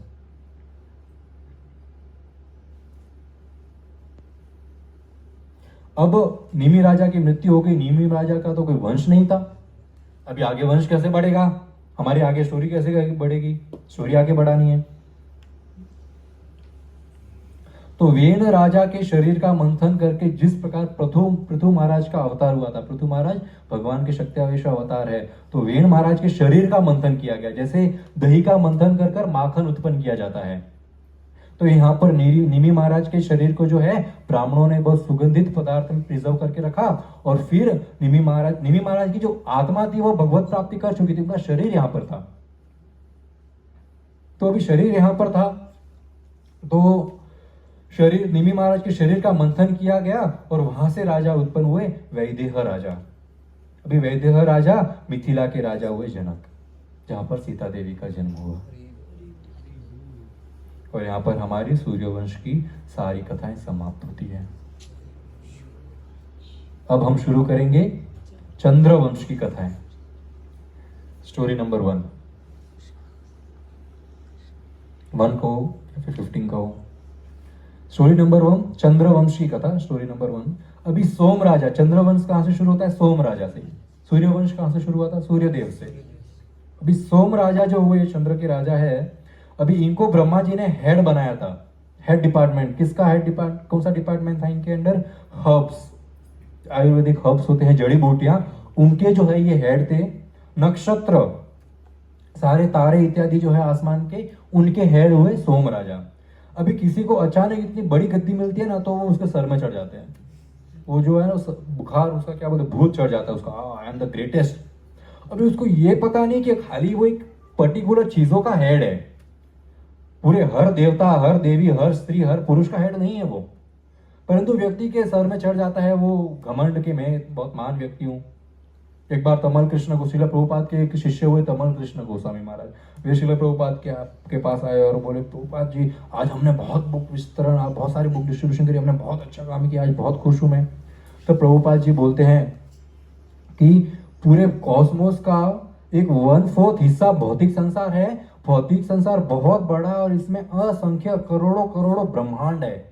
अब निमि राजा की मृत्यु हो गई, निमि राजा का तो कोई वंश नहीं था, अभी आगे वंश कैसे बढ़ेगा, हमारे आगे स्टोरी कैसे बढ़ेगी, स्टोरी आगे बढ़ानी है। तो वेन राजा के शरीर का मंथन करके जिस प्रकार पृथु महाराज का अवतार हुआ था, पृथु महाराज भगवान के शक्त्यावेश अवतार है, तो वेन महाराज के शरीर का मंथन किया गया, जैसे दही का मंथन कर कर माखन उत्पन्न किया जाता है। तो यहाँ पर निमि महाराज के शरीर को जो है ब्राह्मणों ने बहुत सुगंधित पदार्थ में प्रिजर्व करके रखा, और फिर निमि महाराज की जो आत्मा थी वो भगवत प्राप्ति कर चुकी थी, उनका शरीर यहाँ पर था। तो अभी शरीर यहाँ पर था, तो शरीर निमि महाराज के शरीर का मंथन किया गया और वहां से राजा उत्पन्न हुए, वैदेह राजा। अभी वैदेह राजा मिथिला के राजा हुए जनक, जहां पर सीता देवी का जन्म हुआ। और यहाँ पर हमारी सूर्यवंश की सारी कथाएं समाप्त होती है। अब हम शुरू करेंगे चंद्रवंश की कथाएं। स्टोरी नंबर 1 को या फिर 15 का हो। स्टोरी नंबर 1 चंद्रवंश की कथा, स्टोरी नंबर 1। अभी सोम राजा, चंद्रवंश कहां से शुरू होता है? सोम राजा से। सूर्यवंश कहां से शुरू हुआ था? सूर्यदेव से। अभी सोम राजा जो हुए, चंद्र के राजा है, अभी इनको ब्रह्मा जी ने हेड बनाया था। हेड डिपार्टमेंट, किसका हेड डिपार्टमेंट, कौन सा डिपार्टमेंट था इनके अंडर? हर्ब्स, आयुर्वेदिक हर्ब्स होते हैं, जड़ी बूटियां, उनके जो है ये हेड थे। नक्षत्र, सारे तारे इत्यादि जो है आसमान के, उनके हेड हुए सोम राजा। अभी किसी को अचानक इतनी बड़ी गद्दी मिलती है ना, तो वो उसके सर में चढ़ जाते हैं, वो जो है ना बुखार, उसका क्या बोलते, भूत चढ़ जाता है उसका, आई एम द ग्रेटेस्ट। अभी उसको ये पता नहीं कि खाली वो एक पर्टिकुलर चीजों का हेड है, पूरे हर देवता, हर देवी, हर स्त्री, हर पुरुष का हेड नहीं है वो, परंतु व्यक्ति के सर में चढ़ जाता है वो घमंड के मैं बहुत महान व्यक्ति हूं। एक बार तमल कृष्ण को, शिला प्रभुपाद के एक शिष्य हुए तमल कृष्ण गोस्वामी महाराज, वे शिला प्रभुपाद के पास आए और बोले, प्रभुपाद जी आज हमने बहुत बुक विस्तरण, बहुत सारी बुक डिस्ट्रीब्यूशन करी, हमने बहुत अच्छा काम किया, आज बहुत खुश हूं मैं। तो प्रभुपाद जी बोलते हैं कि पूरे कॉस्मोस का एक 1/4 हिस्सा भौतिक संसार है, भौतिक संसार बहुत बड़ा और इसमें असंख्य करोड़ों करोड़ों ब्रह्मांड है।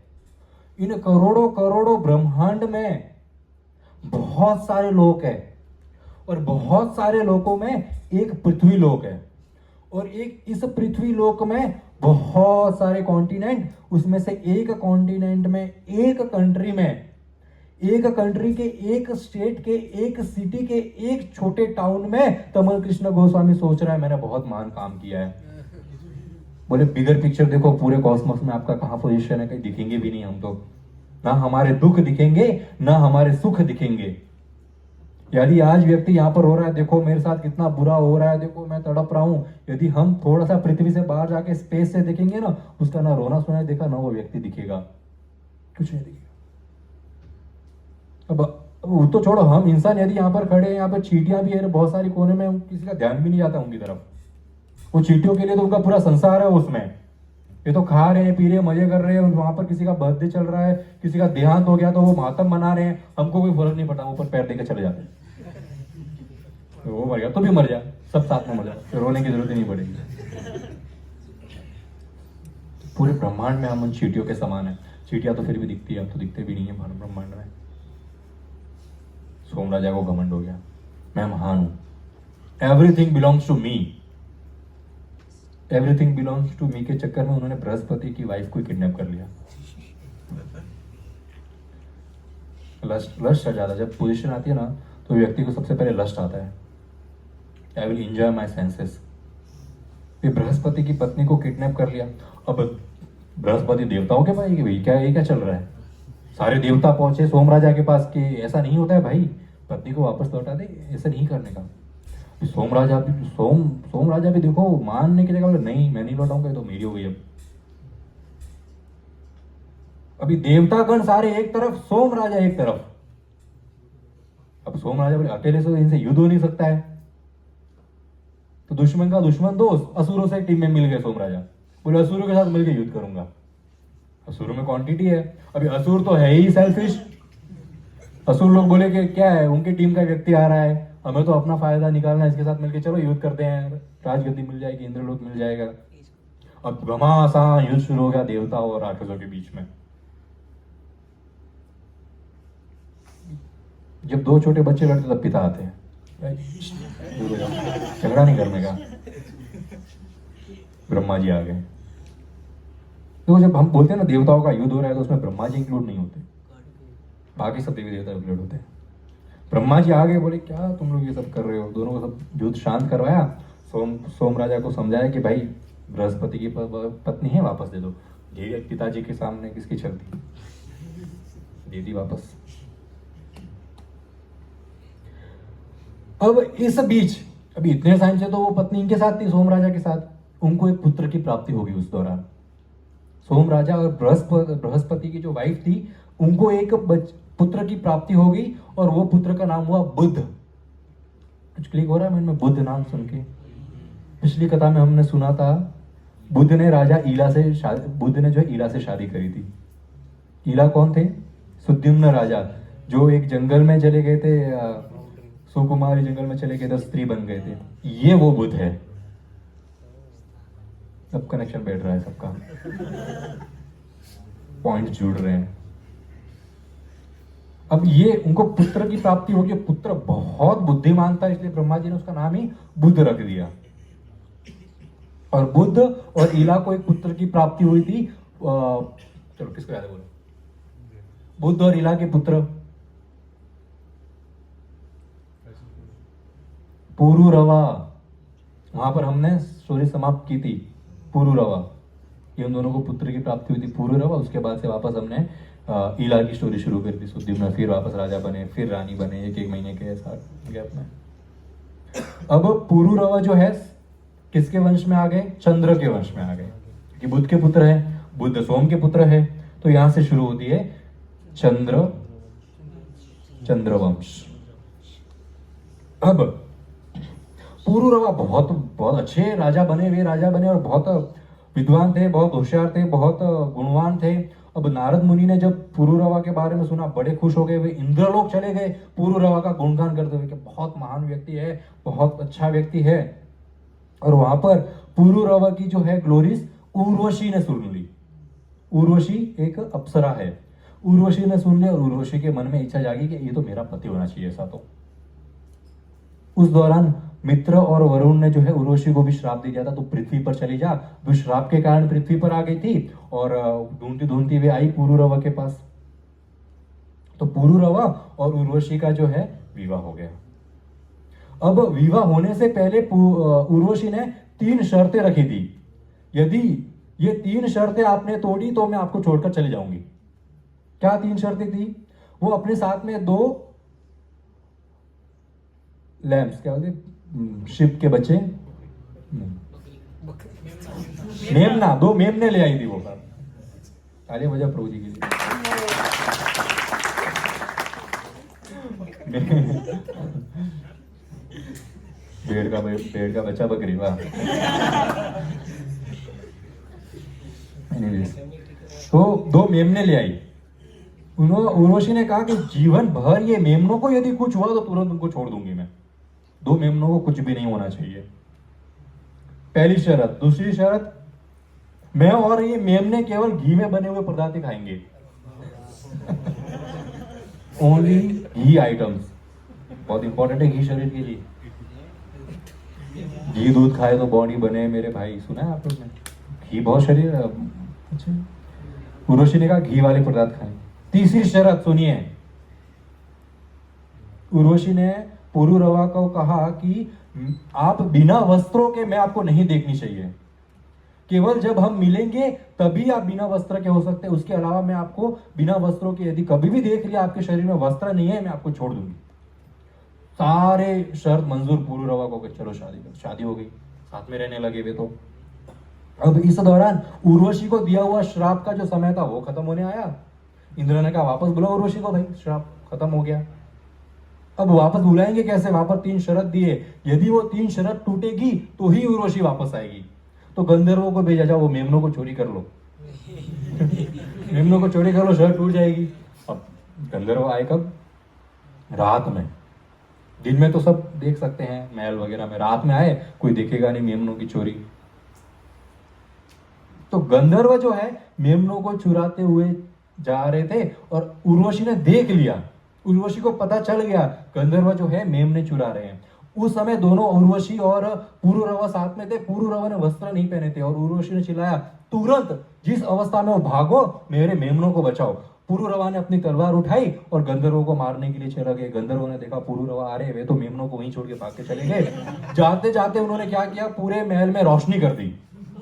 इन करोड़ों करोड़ों ब्रह्मांड में बहुत सारे लोक है, और बहुत सारे लोकों में एक पृथ्वी लोक है, और एक इस पृथ्वी लोक में बहुत सारे कॉन्टिनेंट, उसमें से एक कॉन्टिनेंट में, एक कंट्री में, एक कंट्री के, एक स्टेट के, एक सिटी के, एक छोटे टाउन में तमल कृष्ण गोस्वामी सोच रहा है मैंने बहुत महान काम किया है। बोले बिगर पिक्चर देखो, पूरे कॉस्मोस में आपका कहां पोजीशन है, कहीं दिखेंगे भी नहीं हम तो, ना हमारे दुख दिखेंगे ना हमारे सुख दिखेंगे। यदि आज व्यक्ति यहाँ पर रो रहा है, देखो मेरे साथ कितना बुरा हो रहा है, देखो मैं तड़प रहा हूं, यदि हम थोड़ा सा पृथ्वी से बाहर जाके स्पेस से देखेंगे ना, उसका ना रोना सुनाई देखा, ना वो व्यक्ति दिखेगा, कुछ नहीं दिखेगा। अब वो तो छोड़ो, हम इंसान यदि यहाँ पर खड़े हैं, यहाँ पर चींटियां भी है बहुत सारी कोने में, किसी का ध्यान भी नहीं जाता उनकी तरफ। वो चींटियों के लिए तो उनका पूरा संसार है उसमें, ये तो खा रहे हैं, पी रहे हैं, मजे कर रहे हैं, वहां पर किसी का बर्थडे चल रहा है, किसी का देहांत हो गया तो वो मातम मना रहे हैं, हमको कोई फर्क नहीं पड़ता, ऊपर पैर देकर चले जाते हैं। तो वो मर गया तो भी मर जा, सब साथ में मर जा, तो रोने की जरूरत ही नहीं पड़ेगी। पूरे ब्रह्मांड में हम उन चींटियों के समान है। चींटियां तो फिर भी दिखती है, अब तो दिखते भी नहीं है ब्रह्मांड में। सोम राजा को घमंड हो गया, मैं महान हूं, everything belongs to me, everything belongs to me के चक्कर में उन्होंने बृहस्पति की वाइफ को किडनैप कर लिया। लस्ट ज्यादा, जब पोजीशन आती है ना तो व्यक्ति को सबसे पहले लस्ट आता है, I will enjoy my senses. Brihaspati की पत्नी को किडनैप कर लिया। अब बृहस्पति देवताओं के भाई क्या ये क्या चल रहा है, सारे देवता पहुंचे सोम राजा के पास कि ऐसा नहीं होता है भाई, पत्नी को वापस लौटा दे, ऐसा नहीं करने का। सोम राजा भी देखो मानने की जगह बोले नहीं मैं नहीं लौटाऊंगा, तो मेरी हो गई। अब अभी देवतागण सारे एक तरफ, सोम राजा एक तरफ। अब सोम राजा बोले अकेले से इनसे युद्ध हो नहीं सकता है, तो दुश्मन का दुश्मन दोस्त, असुरों से टीम में मिल गए सोम राजा, बोले असुरों के साथ मिलकर युद्ध करूंगा। असुरों में क्वांटिटी है, अभी असुर तो है ही सेल्फिश। असुर लोग बोले कि क्या है, उनकी टीम का व्यक्ति आ रहा है, हमें तो अपना फायदा निकालना है, इसके साथ मिलकर चलो युद्ध करते हैं, राजगद्दी मिल जाएगी, इंद्रलोक मिल जाएगा। अब घमासान युद्ध शुरू हो गया देवताओं और राक्षसों के बीच में। जब दो छोटे बच्चे लड़ते तब पिता आते हैं, झगड़ा नहीं करने का। ब्रह्मा जी आ गए। तो जब हम बोलते हैं ना देवताओं का युद्ध हो रहा है, तो उसमें ब्रह्मा जी इंक्लूड नहीं होते, बाकी सब देवी देवता इंक्लूड होते हैं। ब्रह्मा जी आ गए, बोले क्या तुम लोग ये सब कर रहे हो, दोनों को सब युद्ध शांत करवाया। सोम राजा को समझाया कि भाई बृहस्पति की पत्नी है, वापस दे दो। पिताजी के सामने किसकी चलती, दे दी वापस। अब इस बीच अभी इतने टाइम से तो वो पत्नी इनके साथ थी, सोम राजा के साथ, उनको एक पुत्र की प्राप्ति होगी उस दौरान। सोम राजा और बृहस्पति की जो वाइफ थी, उनको एक पुत्र की प्राप्ति होगी, और वो पुत्र का नाम हुआ बुध। कुछ क्लिक हो रहा है मन में बुध नाम सुन के? पिछली कथा में हमने सुना था बुध ने जो है ईला से शादी करी थी। ईला कौन थे? सुद्युम्न राजा, जो एक जंगल में चले गए थे, सुकुमारी जंगल में चले गए थे, स्त्री बन गए थे। ये वो बुध है। सब कनेक्शन बैठ रहा है, सबका पॉइंट जुड़ रहे हैं। अब ये उनको पुत्र की प्राप्ति होगी। पुत्र बहुत बुद्धिमान था, इसलिए ब्रह्मा जी ने उसका नाम ही बुध रख दिया। और बुध और ईला को एक पुत्र की प्राप्ति हुई थी। चलो किसको याद है बोलो? बुध और ईला के पुत्र पुरुरवा। वहां पर हमने स्टोरी समाप्त की थी। पुरुरवा, ये उन दोनों को पुत्र की प्राप्ति हुई थी, पुरुरवा। उसके बाद से वापस हमने ईला की स्टोरी शुरू कर दी। सुद्युम्न फिर वापस राजा बने, फिर रानी बने, एक महीने के साथ गैप में। अब पुरुरवा जो है किसके वंश में आ गए? चंद्र के वंश में आ गए, कि बुध के पुत्र है, बुध सोम के पुत्र है। तो यहां से शुरू होती है चंद्रवंश। अब पुरुरवा बहुत बहुत अच्छे राजा बने, वे राजा बने और बहुत विद्वान थे, बहुत होशियार थे, बहुत गुणवान थे। अब नारद मुनि ने जब पुरुरवा के बारे में सुना, बड़े खुश हो गए। वे इंद्रलोक चले गए पुरुरवा का गुणगान करते हुए कि बहुत महान व्यक्ति है, बहुत अच्छा व्यक्ति है। और वहां पर पुरुरवा की जो है ग्लोरीज उर्वशी ने सुन ली। उर्वशी एक अप्सरा है। उर्वशी ने सुन लिया और उर्वशी के मन में इच्छा जागी कि ये तो मेरा पति होना चाहिए ऐसा। तो उस दौरान मित्र और वरुण ने जो है उर्वशी को भी श्राप दे दिया था, तो पृथ्वी पर चली जा। वो श्राप के कारण पृथ्वी पर आ गई थी और ढूंढती ढूंढती वे आई पुरुरवा के पास। तो पुरुरवा और उर्वशी का जो है विवाह हो गया। अब विवाह होने से पहले उर्वशी ने 3 शर्तें रखी थी। यदि ये 3 शर्तें आपने तोड़ी तो मैं आपको छोड़कर चली जाऊंगी। क्या 3 शर्तें थी? वो अपने साथ में 2 लैम्प्स, क्या बोलते, शिप के बच्चे, मेमना, 2 मेमने ले आई थी वो। तालियां बजा प्रभु जी के लिए। भेड़ का बच्चा बकरी, वाह। तो 2 मेमने ले आई। उर्वशी ने कहा कि जीवन भर ये मेमनों को यदि कुछ हुआ तो तुरंत उनको छोड़ दूंगी मैं। 2 मेमनों को कुछ भी नहीं होना चाहिए, पहली शर्त। दूसरी शर्त, मैं और ये मेमने केवल घी में बने हुए पदार्थ खाएंगे। ओनली घी आइटम्स, बहुत इंपॉर्टेंट है घी शरीर के लिए। घी दूध खाए तो बॉडी बने मेरे भाई, सुना है आप लोग ने? घी बहुत शरीर। अच्छा, उर्वशी ने कहा घी वाले पदार्थ खाएं। तीसरी शर्त सुनिए, उर्वशी ने पुरुरवा को कहा कि आप बिना वस्त्रों के मैं आपको नहीं देखनी चाहिए, केवल जब हम मिलेंगे तभी आप बिना वस्त्र के हो सकते हैं। उसके अलावा मैं आपको बिना वस्त्रों के यदि कभी भी देख लिया आपके शरीर में वस्त्र नहीं है, मैं आपको छोड़ दूंगी। सारे शर्त मंजूर पुरुरवा को, चलो शादी हो गई, साथ में रहने लगे वे। तो अब इस दौरान उर्वशी को दिया हुआ श्राप का जो समय था वो खत्म होने आया। इंद्र ने कहा वापस बुलाओ उर्वशी को, भाई श्राप खत्म हो गया। अब वापस बुलाएंगे कैसे? वहां पर 3 शर्त दिए, यदि वो 3 शर्त टूटेगी तो ही उर्वशी वापस आएगी। तो गंधर्वों को भेजा, जाओ वो मेमनों को चोरी कर लो। मेमनों को चोरी कर लो, शर्त टूट जाएगी। अब गंधर्व आए कब? रात में। दिन में तो सब देख सकते हैं महल वगैरह में, रात में आए कोई देखेगा नहीं मेमनों की चोरी। तो गंधर्व जो है मेमनों को चुराते हुए जा रहे थे और उर्वशी ने देख लिया। उर्वशी को पता चल गया गंधर्व जो है मेमने चुरा रहे हैं। उस समय दोनों उर्वशी और पुरुरवा साथ में थे। पुरुरवा ने वस्त्र नहीं पहने थे और उर्वशी ने चिल्लाया, तुरंत जिस अवस्था में हो भागो, मेरे मेमनों को बचाओ। पुरुरवा ने अपनी तलवार उठाई और गंधर्वों को मारने के लिए चले गए। गंधर्वों ने देखा पुरुरवा आ रहे, वे तो मेमनों को वहीं छोड़ के भाग के चले गए। जाते जाते उन्होंने क्या किया, पूरे महल में रोशनी कर दी।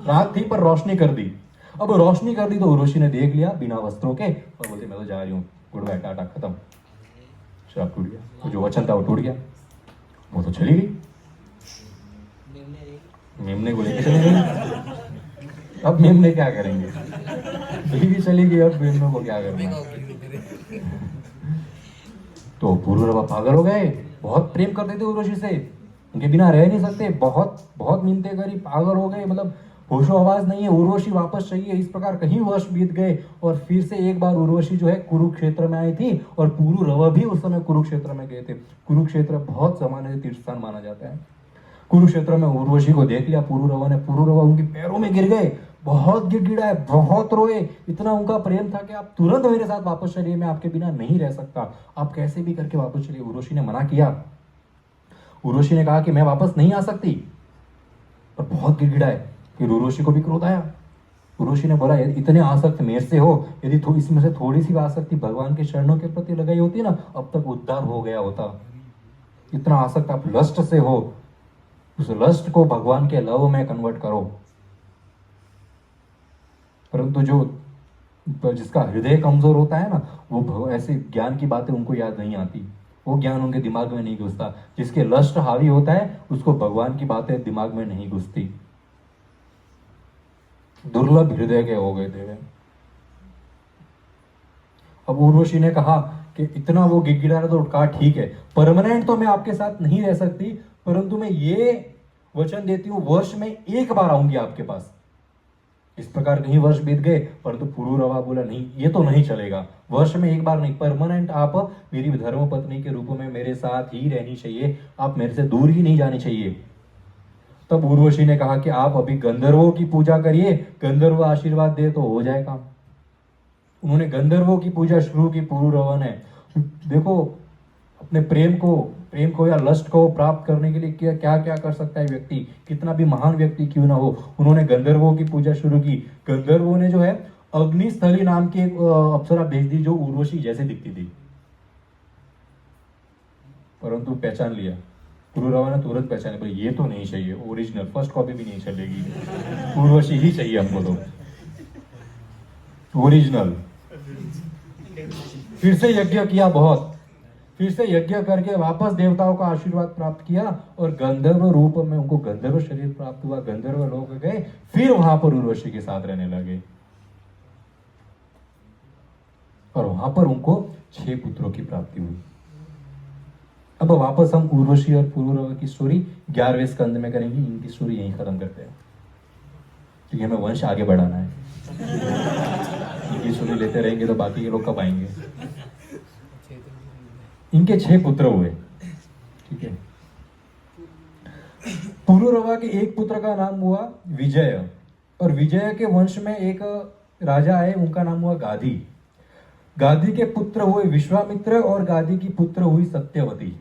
रात थी पर रोशनी कर दी। अब रोशनी कर दी तो उर्वशी ने देख लिया बिना वस्त्रों के और बोलते मैं तो जा रही हूँ, गुड बाय, टाटा, खत्म। श्राप टूट गया, तो जो वचन था वो टूट गया, वो तो चली गई, मेमने को लेकर चले गई। अब मेमने क्या करेंगे? भी चली गई, अब मेमनों को क्या करना? तो पुरुरवा पागल हो गए, बहुत प्रेम करते थे उर्वशी से, उनके बिना रह नहीं सकते, बहुत बहुत मिन्नतें करी, पागल हो गए, मतलब होशो आवाज नहीं है, उर्वशी वापस चाहिए। इस प्रकार कहीं वर्ष बीत गए और फिर से एक बार उर्वशी जो है कुरुक्षेत्र में आई थी और पुरुरवा भी उस समय कुरुक्षेत्र में गए थे। कुरुक्षेत्र बहुत सामान्य तीर्थ स्थान माना जाता है। कुरुक्षेत्र में उर्वशी को देख लिया पुरुरवा ने। पुरुरवा उनके पैरों में गिर गए, बहुत गिड़गिड़ाए, बहुत रोए। इतना उनका प्रेम था कि आप तुरंत मेरे साथ वापस चलिए, मैं आपके बिना नहीं रह सकता, आप कैसे भी करके वापस चलिए। उर्वशी ने मना किया। उर्वशी ने कहा कि मैं वापस नहीं आ सकती, पर बहुत गिड़गिड़ाए। फिर उर्वशी को भी क्रोध आया। उर्वशी ने बोला, इतने आसक्त मेरे से हो, यदि इसमें से थोड़ी सी आसक्ति भगवान के चरणों के प्रति लगाई होती ना, अब तक उद्धार हो गया होता। इतना आसक्त आप लस्ट से हो, उस लस्ट को भगवान के लव में कन्वर्ट करो। परंतु जो जिसका हृदय कमजोर होता है ना, वो ऐसे ज्ञान की बातें उनको याद नहीं आती, वो ज्ञान उनके दिमाग में नहीं घुसता। जिसके लस्ट हावी होता है उसको भगवान की बातें दिमाग में नहीं घुसती। दुर्लभ हृदय के हो गए थे। अब उर्वशी ने कहा कि इतना वो गिड़गिड़ा रहा, तो कहा ठीक है, परमानेंट तो मैं आपके साथ नहीं रह सकती, परंतु मैं ये वचन देती हूँ वर्ष में एक बार आऊंगी आपके पास। इस प्रकार कहीं वर्ष बीत गए, परंतु पुरुरवा बोला नहीं, ये तो नहीं चलेगा, वर्ष में एक बार नहीं, परमानेंट आप मेरी धर्म पत्नी के रूप में मेरे साथ ही रहनी चाहिए, आप मेरे से दूर ही नहीं जानी चाहिए। तब उर्वशी ने कहा कि आप अभी गंधर्वों की पूजा करिए, गंधर्व आशीर्वाद दे तो हो जाए काम। उन्होंने गंधर्वों की पूजा शुरू की पुरुरवा ने। देखो अपने प्रेम को या लस्ट को प्राप्त करने के लिए क्या क्या क्या कर सकता है व्यक्ति, कितना भी महान व्यक्ति क्यों ना हो। उन्होंने गंधर्वों की पूजा शुरू की। गंधर्वों ने जो है अग्निस्थली नाम की एक अप्सरा भेज दी जो उर्वशी जैसे दिखती थी, परंतु पहचान लिया। पुरुरवा ने तुरंत पहचाने, पर ये तो नहीं चाहिए, ओरिजिनल फर्स्ट कॉपी भी नहीं चलेगी, उर्वशी ही चाहिए हमको तो, ओरिजिनल। फिर से यज्ञ किया बहुत, फिर से यज्ञ करके वापस देवताओं का आशीर्वाद प्राप्त किया और गंधर्व रूप में उनको गंधर्व शरीर प्राप्त हुआ, गंधर्व लोग गए, फिर वहां पर उर्वशी के साथ रहने लगे और वहां पर उनको 6 पुत्रों की प्राप्ति हुई। अब वापस हम उर्वशी और पुरुरवा की स्टोरी 11वें स्कंद में करेंगे। इनकी स्टोरी यहीं खत्म करते हैं क्योंकि हमें वंश आगे बढ़ाना है। इनकी स्टोरी लेते रहेंगे तो बाकी के लोग कब आएंगे। इनके 6 पुत्र हुए, ठीक है। पुरुरवा के एक पुत्र का नाम हुआ विजय और विजय के वंश में एक राजा आए, उनका नाम हुआ गाधी। गाधी के पुत्र हुए विश्वामित्र और गाधी की पुत्र हुई सत्यवती।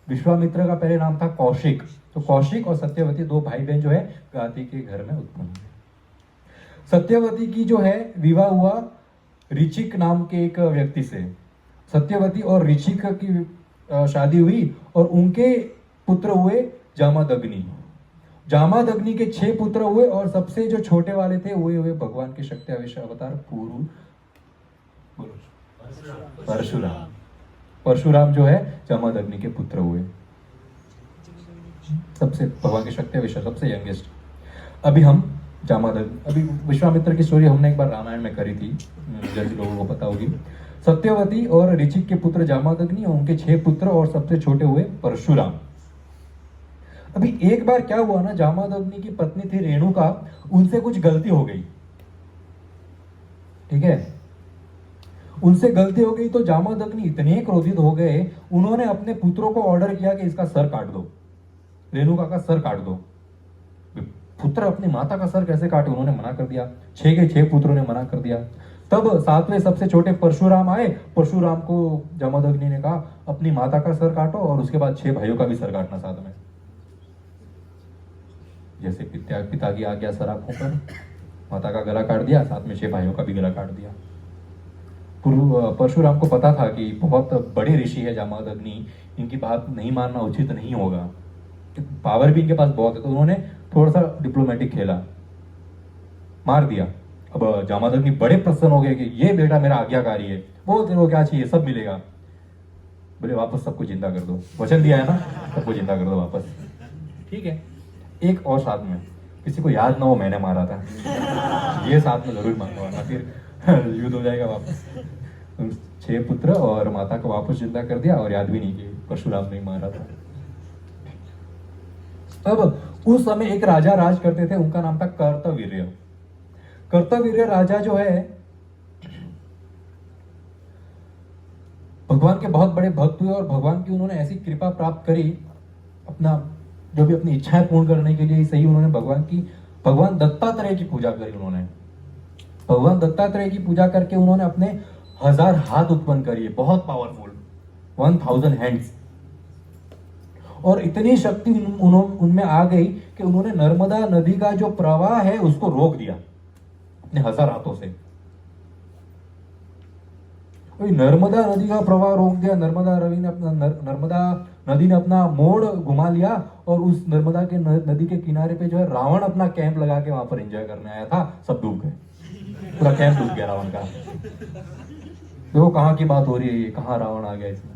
विश्वामित्र का पहले नाम था कौशिक, तो कौशिक और सत्यवती 2 भाई बहन जो है गाधी के घर में उत्पन्न हुए। सत्यवती की जो है विवाह हुआ ऋचिक नाम के एक व्यक्ति से। सत्यवती और ऋचिक की शादी हुई और उनके पुत्र हुए जामादग्नि। जामादग्नि के 6 पुत्र हुए और सबसे जो छोटे वाले थे वो हुए भगवान के शक्ति आवेश अवतार परशुराम। परशुराम जो है जामादग्नि के पुत्र हुए, सबसे भगवान के शक्ति आवेश सबसे यंगेस्ट। अभी हम अभी विश्वामित्र की स्टोरी हमने एक बार रामायण में करी थी, जल्दी लोगों को पता होगी। सत्यवती और ऋचिक के पुत्र जामादग्नि और उनके 6 पुत्र और सबसे छोटे हुए परशुराम। अभी एक बार क्या हुआ ना, जामादग्नि की पत्नी थी रेणुका, उनसे कुछ गलती हो गई, ठीक है। उनसे गलती हो गई तो जामादग्नि इतने क्रोधित हो गए, उन्होंने अपने पुत्रों को ऑर्डर किया कि इसका सर काट दो, रेणुका का सर काट दो। पुत्र अपनी माता का सर कैसे काटे, उन्होंने मना कर दिया। 6 के 6 पुत्रों ने मना कर दिया। तब 7वें सबसे छोटे परशुराम आए। परशुराम को जामादग्नि ने कहा अपनी माता का सर काटो और उसके बाद 6 भाइयों का भी सर काटना साथ में। जैसे पिता की आज्ञा सर आंखों पर, माता का गला काट दिया, साथ में 6 भाइयों का भी गला काट दिया। परशुराम को पता था कि बहुत बड़े ऋषि है जामादग्नि, इनकी बात नहीं मानना उचित नहीं होगा, पावर भी इनके पास बहुत है, तो उन्होंने थोड़ा सा डिप्लोमेटिक खेला, मार दिया। अब जामादग्नि बड़े प्रसन्न हो गए कि ये बेटा मेरा आज्ञाकारी है, वो तेरे को क्या चाहिए सब मिलेगा। बोले वापस सबको जिंदा कर दो, वचन दिया है ना, सबको जिंदा कर दो वापस, ठीक है। एक और साथ में, किसी को याद ना हो मैंने मारा था, ये साथ में जरूर मारना, फिर युद्ध हो जाएगा वापस। 6 पुत्र और माता को वापस जिंदा कर दिया और याद भी नहीं कि परशुराम ने मारा था। अब उस समय एक राजा राज करते थे, उनका नाम था कर्तवीर्य। कर्तवीर्य राजा जो है भगवान के बहुत बड़े भक्त हुए और भगवान की उन्होंने ऐसी कृपा प्राप्त करी, अपना जो भी अपनी इच्छाएं पूर्ण करने के लिए सही उन्होंने भगवान दत्तात्रेय की पूजा करी। उन्होंने भगवान दत्तात्रेय की पूजा करके उन्होंने अपने 1000 हाथ उत्पन्न करिए, बहुत पावरफुल, 1000 हैंड्स। और इतनी शक्ति उनमें आ गई कि उन्होंने नर्मदा नदी का जो प्रवाह है उसको रोक दिया अपने 1000 हाथों से। नर्मदा नदी का प्रवाह रोक दिया। नर्मदा नदी ने अपना मोड़ घुमा लिया और उस नर्मदा के नदी के किनारे पे जो है रावण अपना कैंप लगा के वहां पर एंजॉय करने आया था, सब डूब गए, पूरा कैंप डूब गया रावण का। देखो कहाँ की बात हो रही है, कहाँ रावण आ गया इसमें।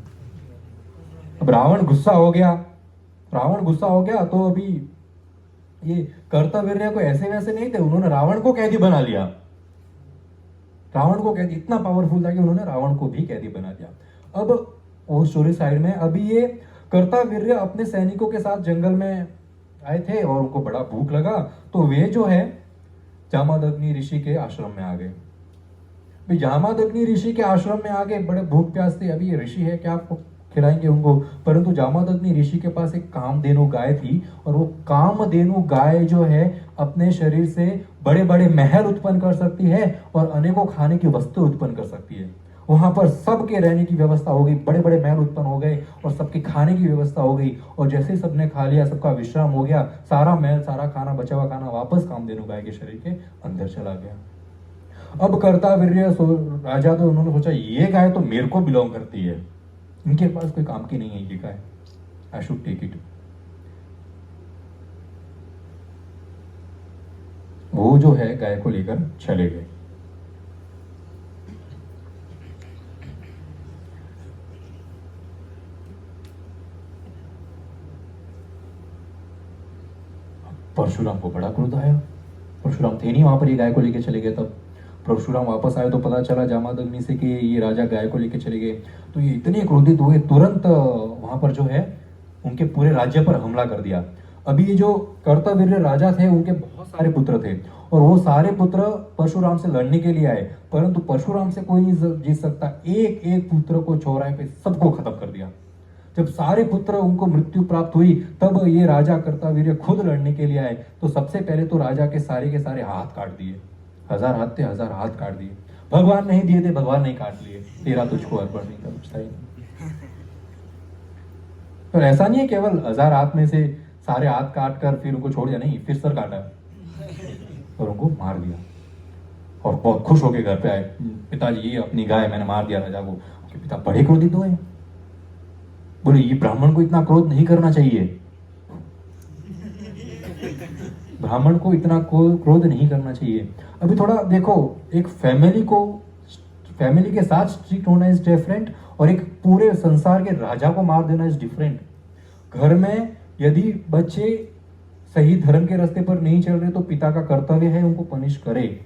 अब रावण गुस्सा हो गया तो अभी ये कर्तवीर्य को ऐसे वैसे नहीं थे, उन्होंने रावण को कैदी बना लिया। रावण को कैदी, इतना पावरफुल था कि उन्होंने रावण को भी कैदी बना दिया। अब वो स्टोरी साइड में, अभी ये कर्तवीर्य अपने सैनिकों के साथ जंगल में आए थे और उनको बड़ा भूख लगा, तो वे जो है जामादग्नि ऋषि के आश्रम में आ गए। जामादग्नि ऋषि के आश्रम में आ गए, बड़े भूख प्यास थे। अभी ये ऋषि है, क्या आपको खिलाएंगे उनको, परंतु जामादग्नि ऋषि के पास एक कामधेनु गाय थी और वो कामधेनु गाय जो है अपने शरीर से बड़े बड़े महल उत्पन्न कर सकती है और अनेकों खाने की वस्तु उत्पन्न कर सकती है। वहां पर सबके रहने की व्यवस्था हो गई, बड़े बड़े महल उत्पन्न हो गए और सबके खाने की व्यवस्था हो गई। और जैसे ही सबने खा लिया, सबका विश्राम हो गया, सारा महल, सारा खाना, बचा हुआ खाना वापस कामधेनु गाय के शरीर के अंदर चला गया। अब कर्तावीर्य राजा, तो उन्होंने सोचा ये गाय तो मेरे को बिलोंग करती है, इनके पास कोई काम की नहीं है ये गाय, आई शुड टेक इट। वो जो है गाय को लेकर चले गए। परशुराम को बड़ा क्रोध आया। परशुराम थे नहीं वहां पर, ये गाय को लेकर चले गए। तब परशुराम वापस आए तो पता चला जामादग्नि से कि ये राजा गाय को लेकर चले गए। तो ये इतने क्रोधित हुए, तुरंत वहां पर जो है उनके पूरे राज्य पर हमला कर दिया। अभी ये जो कर्तवीर्य राजा थे, उनके बहुत सारे पुत्र थे और वो सारे पुत्र परशुराम से लड़ने के लिए आए, परंतु परशुराम से कोई नहीं जीत सकता। एक एक पुत्र को चौराहे पे सबको खत्म कर दिया। जब सारे पुत्र उनको मृत्यु प्राप्त हुई, तब ये राजा कर्तवीर्य खुद लड़ने के लिए आए। तो सबसे पहले तो राजा के सारे हाथ काट दिए। 1000 हाथ थे, 1000 हाथ काट दिए। भगवान नहीं दिए थे, भगवान नहीं काट लिए, तेरा तुझको अर्पण नहीं कर। पर ऐसा नहीं है केवल 1000 हाथ में से सारे हाथ काट कर फिर उनको छोड़ दिया, नहीं, फिर सर काटा और उनको मार दिया। और बहुत खुश होकर घर पे आए, पिताजी ये अपनी गाय मैंने मार दिया राजा को। पिता बड़े क्रोधित हुए, बोले ये ब्राह्मण को इतना क्रोध नहीं करना चाहिए, ब्राह्मण को इतना क्रोध नहीं करना चाहिए। अभी थोड़ा देखो, एक फैमिली के साथ स्ट्रिक्ट होना इज डिफरेंट और एक पूरे संसार के राजा को मार देना इज डिफरेंट। घर में यदि बच्चे सही धर्म के रास्ते पर नहीं चल रहे तो पिता का कर्तव्य है उनको पनिश करे,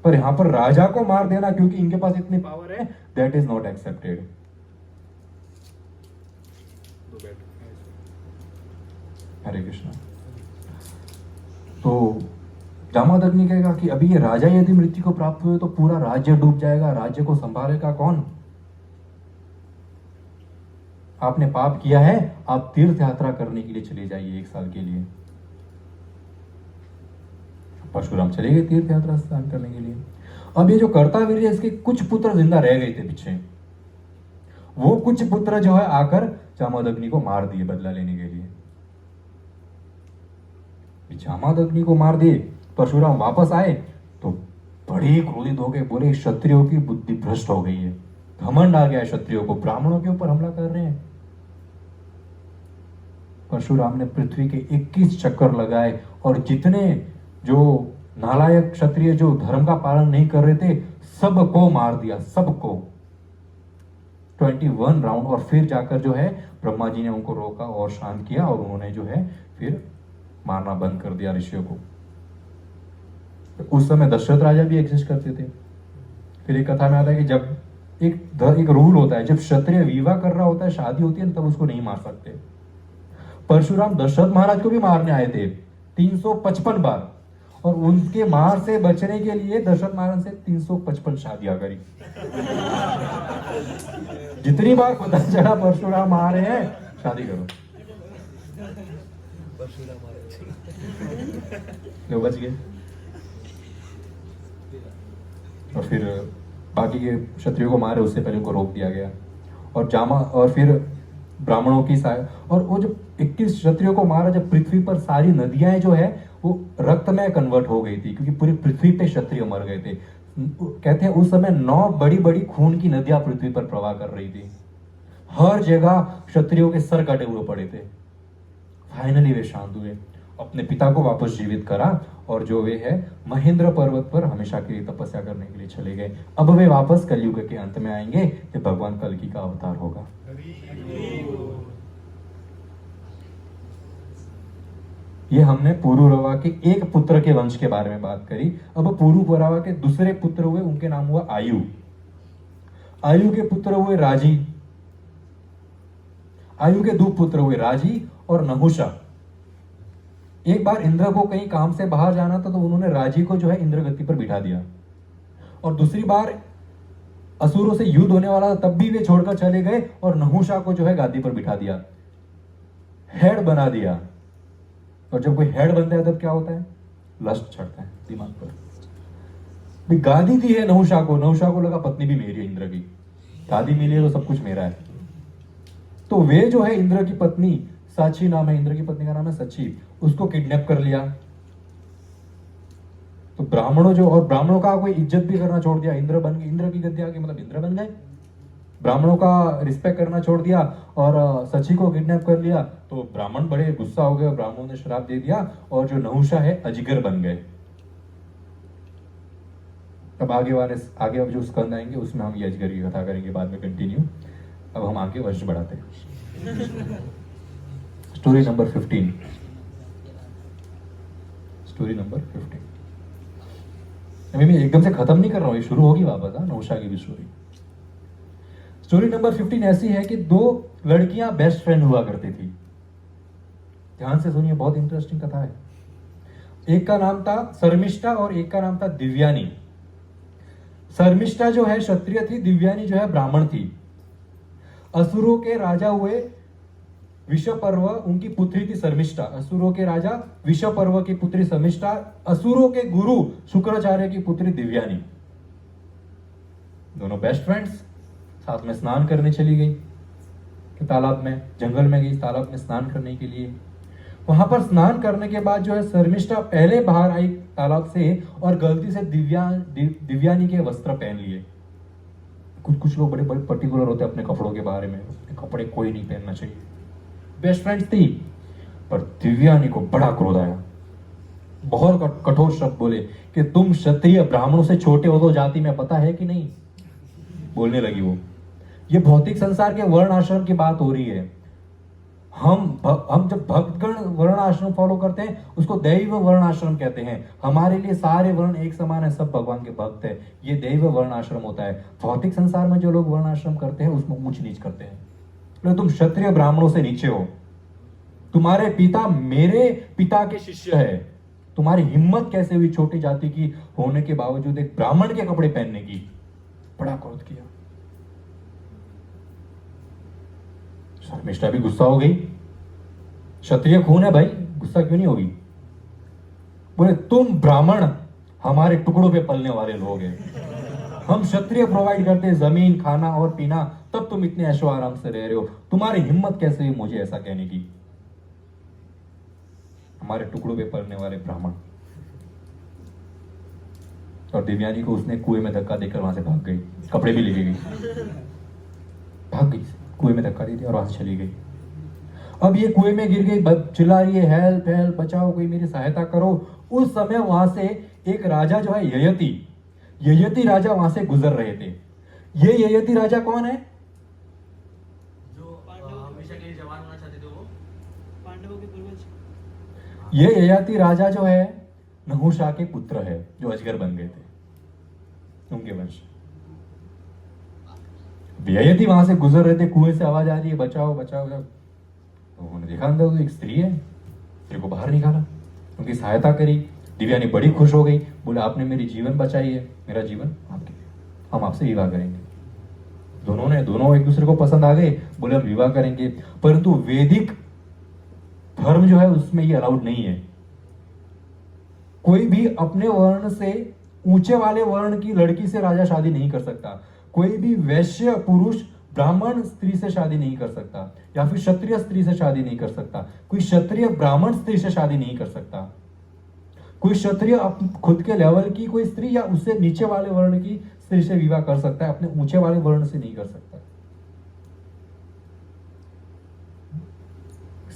पर यहां पर राजा को मार देना क्योंकि इनके पास इतनी पावर है, दैट इज नॉट एक्सेप्टेड। हरे कृष्णा। तो जामदग्नि कहेगा कि अभी ये राजा यदि मृत्यु को प्राप्त हुए तो पूरा राज्य डूब जाएगा, राज्य को संभालेगा कौन? आपने पाप किया है, आप तीर्थ यात्रा करने के लिए चले जाइए 1 साल के लिए। परशुराम चले गए तीर्थ यात्रा स्नान करने के लिए। अब ये जो कर्तावीर्य, इसके कुछ पुत्र जिंदा रह गए थे पीछे। वो कुछ पुत्र जो है आकर जामदग्नि को मार दिए बदला लेने के लिए। जामदग्नि को मार दिए, परशुराम वापस आए तो बड़े क्रोधित हो गए, बोले क्षत्रियों की बुद्धि भ्रष्ट हो गई है, घमंड आ गया है क्षत्रियों को, ब्राह्मणों के ऊपर हमला कर रहे हैं। परशुराम ने पृथ्वी के 21 चक्कर लगाए और जितने जो नालायक क्षत्रिय जो धर्म का पालन नहीं कर रहे थे सबको मार दिया, सबको 21 राउंड। और फिर जाकर जो है ब्रह्मा जी ने उनको रोका और शांत किया और उन्होंने जो है फिर मारना बंद कर दिया ऋषियों को। उस समय दशरथ राजा भी एग्जिस्ट करते थे। फिर एक कथा में आता है कि जब एक रूल होता है, जब क्षत्रिय विवाह कर रहा होता है, शादी होती है, तब उसको नहीं मार सकते। परशुराम दशरथ महाराज को भी मारने आए थे 355 बार और उनके मार से बचने के लिए दशरथ महाराज से 355 शादियां करी। जितनी बार पता चला परशुराम आ रहे हैं, शादी करो, लो बच गए। और फिर बाकी के क्षत्रियों को मारे उससे पहले उनको रोक दिया गया। और फिर ब्राह्मणों की और वो जब 21 क्षत्रियों को मारा, जब पृथ्वी पर सारी नदियां जो है वो रक्त में कन्वर्ट हो गई थी, क्योंकि पूरी पृथ्वी पे क्षत्रिय मर गए थे। कहते हैं उस समय 9 बड़ी बड़ी खून की नदियां पृथ्वी पर प्रवाह कर रही थी। हर जगह क्षत्रियों के सर कटे हुए पड़े थे। फाइनली वे शांत हुए, अपने पिता को वापस जीवित करा और जो वे है महेंद्र पर्वत पर हमेशा के लिए तपस्या करने के लिए चले गए। अब वे वापस कलयुग के अंत में आएंगे जब भगवान कल्कि का अवतार होगा। ये हमने पुरुरवा के एक पुत्र के वंश के बारे में बात करी। अब पुरुरवा के दूसरे पुत्र हुए, उनके नाम हुआ आयु। आयु के पुत्र हुए राजी। आयु के 2 पुत्र हुए, राजी और नहुषा। एक बार इंद्र को कहीं काम से बाहर जाना था तो उन्होंने राजी को जो है इंद्र गद्दी पर बिठा दिया, और दूसरी बार असुरों से युद्ध होने वाला था तब भी वे छोड़कर चले गए और नहुषा को जो है गादी पर बिठा दिया, हेड बना दिया। और जब कोई हेड बनता है तब क्या होता है? लस्ट चढ़ता है दिमाग पर। भी गादी दी है नहुषा को लगा पत्नी भी मेरी है इंद्र की, गादी मिली है तो सब कुछ मेरा है। तो वे जो है इंद्र की पत्नी, साची नाम है, इंद्र की पत्नी का नाम है सची, उसको किडनैप कर लिया। तो ब्राह्मणों का कोई इज्जत भी करना छोड़ दिया, इंद्र बन गए, इंद्र की गद्दी आके मतलब इंद्र बन गए, ब्राह्मणों का रिस्पेक्ट करना छोड़ दिया और सची को किडनैप कर लिया। तो ब्राह्मण बड़े गुस्सा हो गए, ब्राह्मणों ने श्राप दे दिया और जो नहुषा है अजगर बन गए। अब आगे अब जो स्कंद आएंगे उसमें हम ये अजगर की कथा करेंगे बाद में कंटिन्यू। अब हम आगे वर्ष बढ़ाते हैं। Story number 15। अभी मैं एकदम से खत्म नहीं कर रहा हूं, ये शुरू होगी वापस। नहुषा की भी स्टोरी नंबर 15 ऐसी है कि 2 लड़कियां बेस्ट फ्रेंड हुआ करती थी। ध्यान से सुनिए, बहुत इंटरेस्टिंग कथा है। एक का नाम था शर्मिष्ठा और एक का नाम था दिव्यानी। शर्मिष्ठा जो है क्षत्रिय थी, दिव्यानी जो है ब्राह्मण थी। असुरों के राजा हुए विषपर्व, उनकी पुत्री थी शर्मिष्ठा। असुरों के राजा विषपर्व की पुत्री शर्मिष्ठा, असुरों के गुरु शुक्राचार्य की पुत्री दिव्यानी। दोनों बेस्ट फ्रेंड्स, साथ में स्नान करने चली गई तालाब में, जंगल में गई तालाब में स्नान करने के लिए। वहां पर स्नान करने के बाद जो है शर्मिष्ठा पहले बाहर आई तालाब से और गलती से दिव्यानी के वस्त्र पहन लिए। कुछ लोग बड़े पर्टिकुलर होते हैं अपने कपड़ों के बारे में, अपने कपड़े कोई नहीं पहनना चाहिए। बेस्ट फ्रेंड्स थी, पर दिव्यानी को बड़ा क्रोध आया, बहुत कठोर शब्द बोले कि तुम क्षत्रिय ब्राह्मणों से छोटे हो तो जाति में पता है कि नहीं, बोलने लगी वो। ये भौतिक संसार के वर्ण आश्रम की बात हो रही है। हम जब भक्तगण वर्ण आश्रम फॉलो करते हैं उसको दैव वर्ण आश्रम कहते हैं। हमारे लिए सारे वर्ण एक समान है, सब भगवान के भक्त है, ये दैव वर्ण आश्रम होता है। भौतिक संसार में जो लोग वर्ण आश्रम करते हैं उसमें ऊंच नीच करते हैं। तो तुम क्षत्रिय ब्राह्मणों से नीचे हो, तुम्हारे पिता मेरे पिता के शिष्य है, तुम्हारी हिम्मत कैसे हुई छोटी जाति की होने के बावजूद एक ब्राह्मण के कपड़े पहनने की। बड़ा क्रोध किया। शर्मिष्ठा भी गुस्सा हो गई, क्षत्रिय खून है भाई, गुस्सा क्यों नहीं होगी। बोले तुम ब्राह्मण हमारे टुकड़ों पे पलने वाले लोग हैं, हम क्षत्रिय प्रोवाइड करते हैं जमीन खाना और पीना, तब तुम इतने ऐशो आराम से रह रहे हो, तुम्हारी हिम्मत कैसे हुई मुझे ऐसा कहने की। हमारे टुकड़ों पे पलने वाले ब्राह्मण। और दिव्यानी को उसने कुएं में धक्का देकर वहां से भाग गई, कपड़े भी लेके गई, भाग गई, कुएं में धक्का दे दिया और वहां से चली गई। अब ये कुएं में गिर गई, चिल्ला रही है हेल्प हेल्प, बचाओ, कोई मेरी सहायता करो। उस समय वहां से एक राजा जो है ययति राजा वहां से गुजर रहे थे। ये ययति राजा कौन है? जो हमेशा के लिए जवान होना चाहते थे, वो पांडवों के पूर्वज। ये ययति राजा जो है नहुषा के पुत्र है, जो अजगर बन गए थे, उनके वंश। ययति वहां से गुजर रहे थे, कुएं से आवाज आ रही है बचाओ बचाओ। तो उन्होंने देखा अंदर तो एक स्त्री है, स्त्री को बाहर निकाला, उनकी सहायता करी। दिव्यानी बड़ी खुश हो गई, बोले आपने मेरी जीवन बचाई है, मेरा जीवन आपके लिए, हम आपसे विवाह करेंगे। दोनों एक दूसरे को पसंद आ गए, बोले हम विवाह करेंगे। परंतु वैदिक धर्म जो है उसमें ये अलाउड नहीं है। कोई भी अपने वर्ण से ऊंचे वाले वर्ण की लड़की से राजा शादी नहीं कर सकता। कोई भी वैश्य पुरुष ब्राह्मण स्त्री से शादी नहीं कर सकता, या फिर क्षत्रिय स्त्री से शादी नहीं कर सकता। कोई क्षत्रिय ब्राह्मण स्त्री से शादी नहीं कर सकता। कोई क्षत्रिय खुद के लेवल की कोई स्त्री या उससे नीचे वाले वर्ण की स्त्री से विवाह कर सकता है, अपने ऊंचे वाले वर्ण से नहीं कर सकता।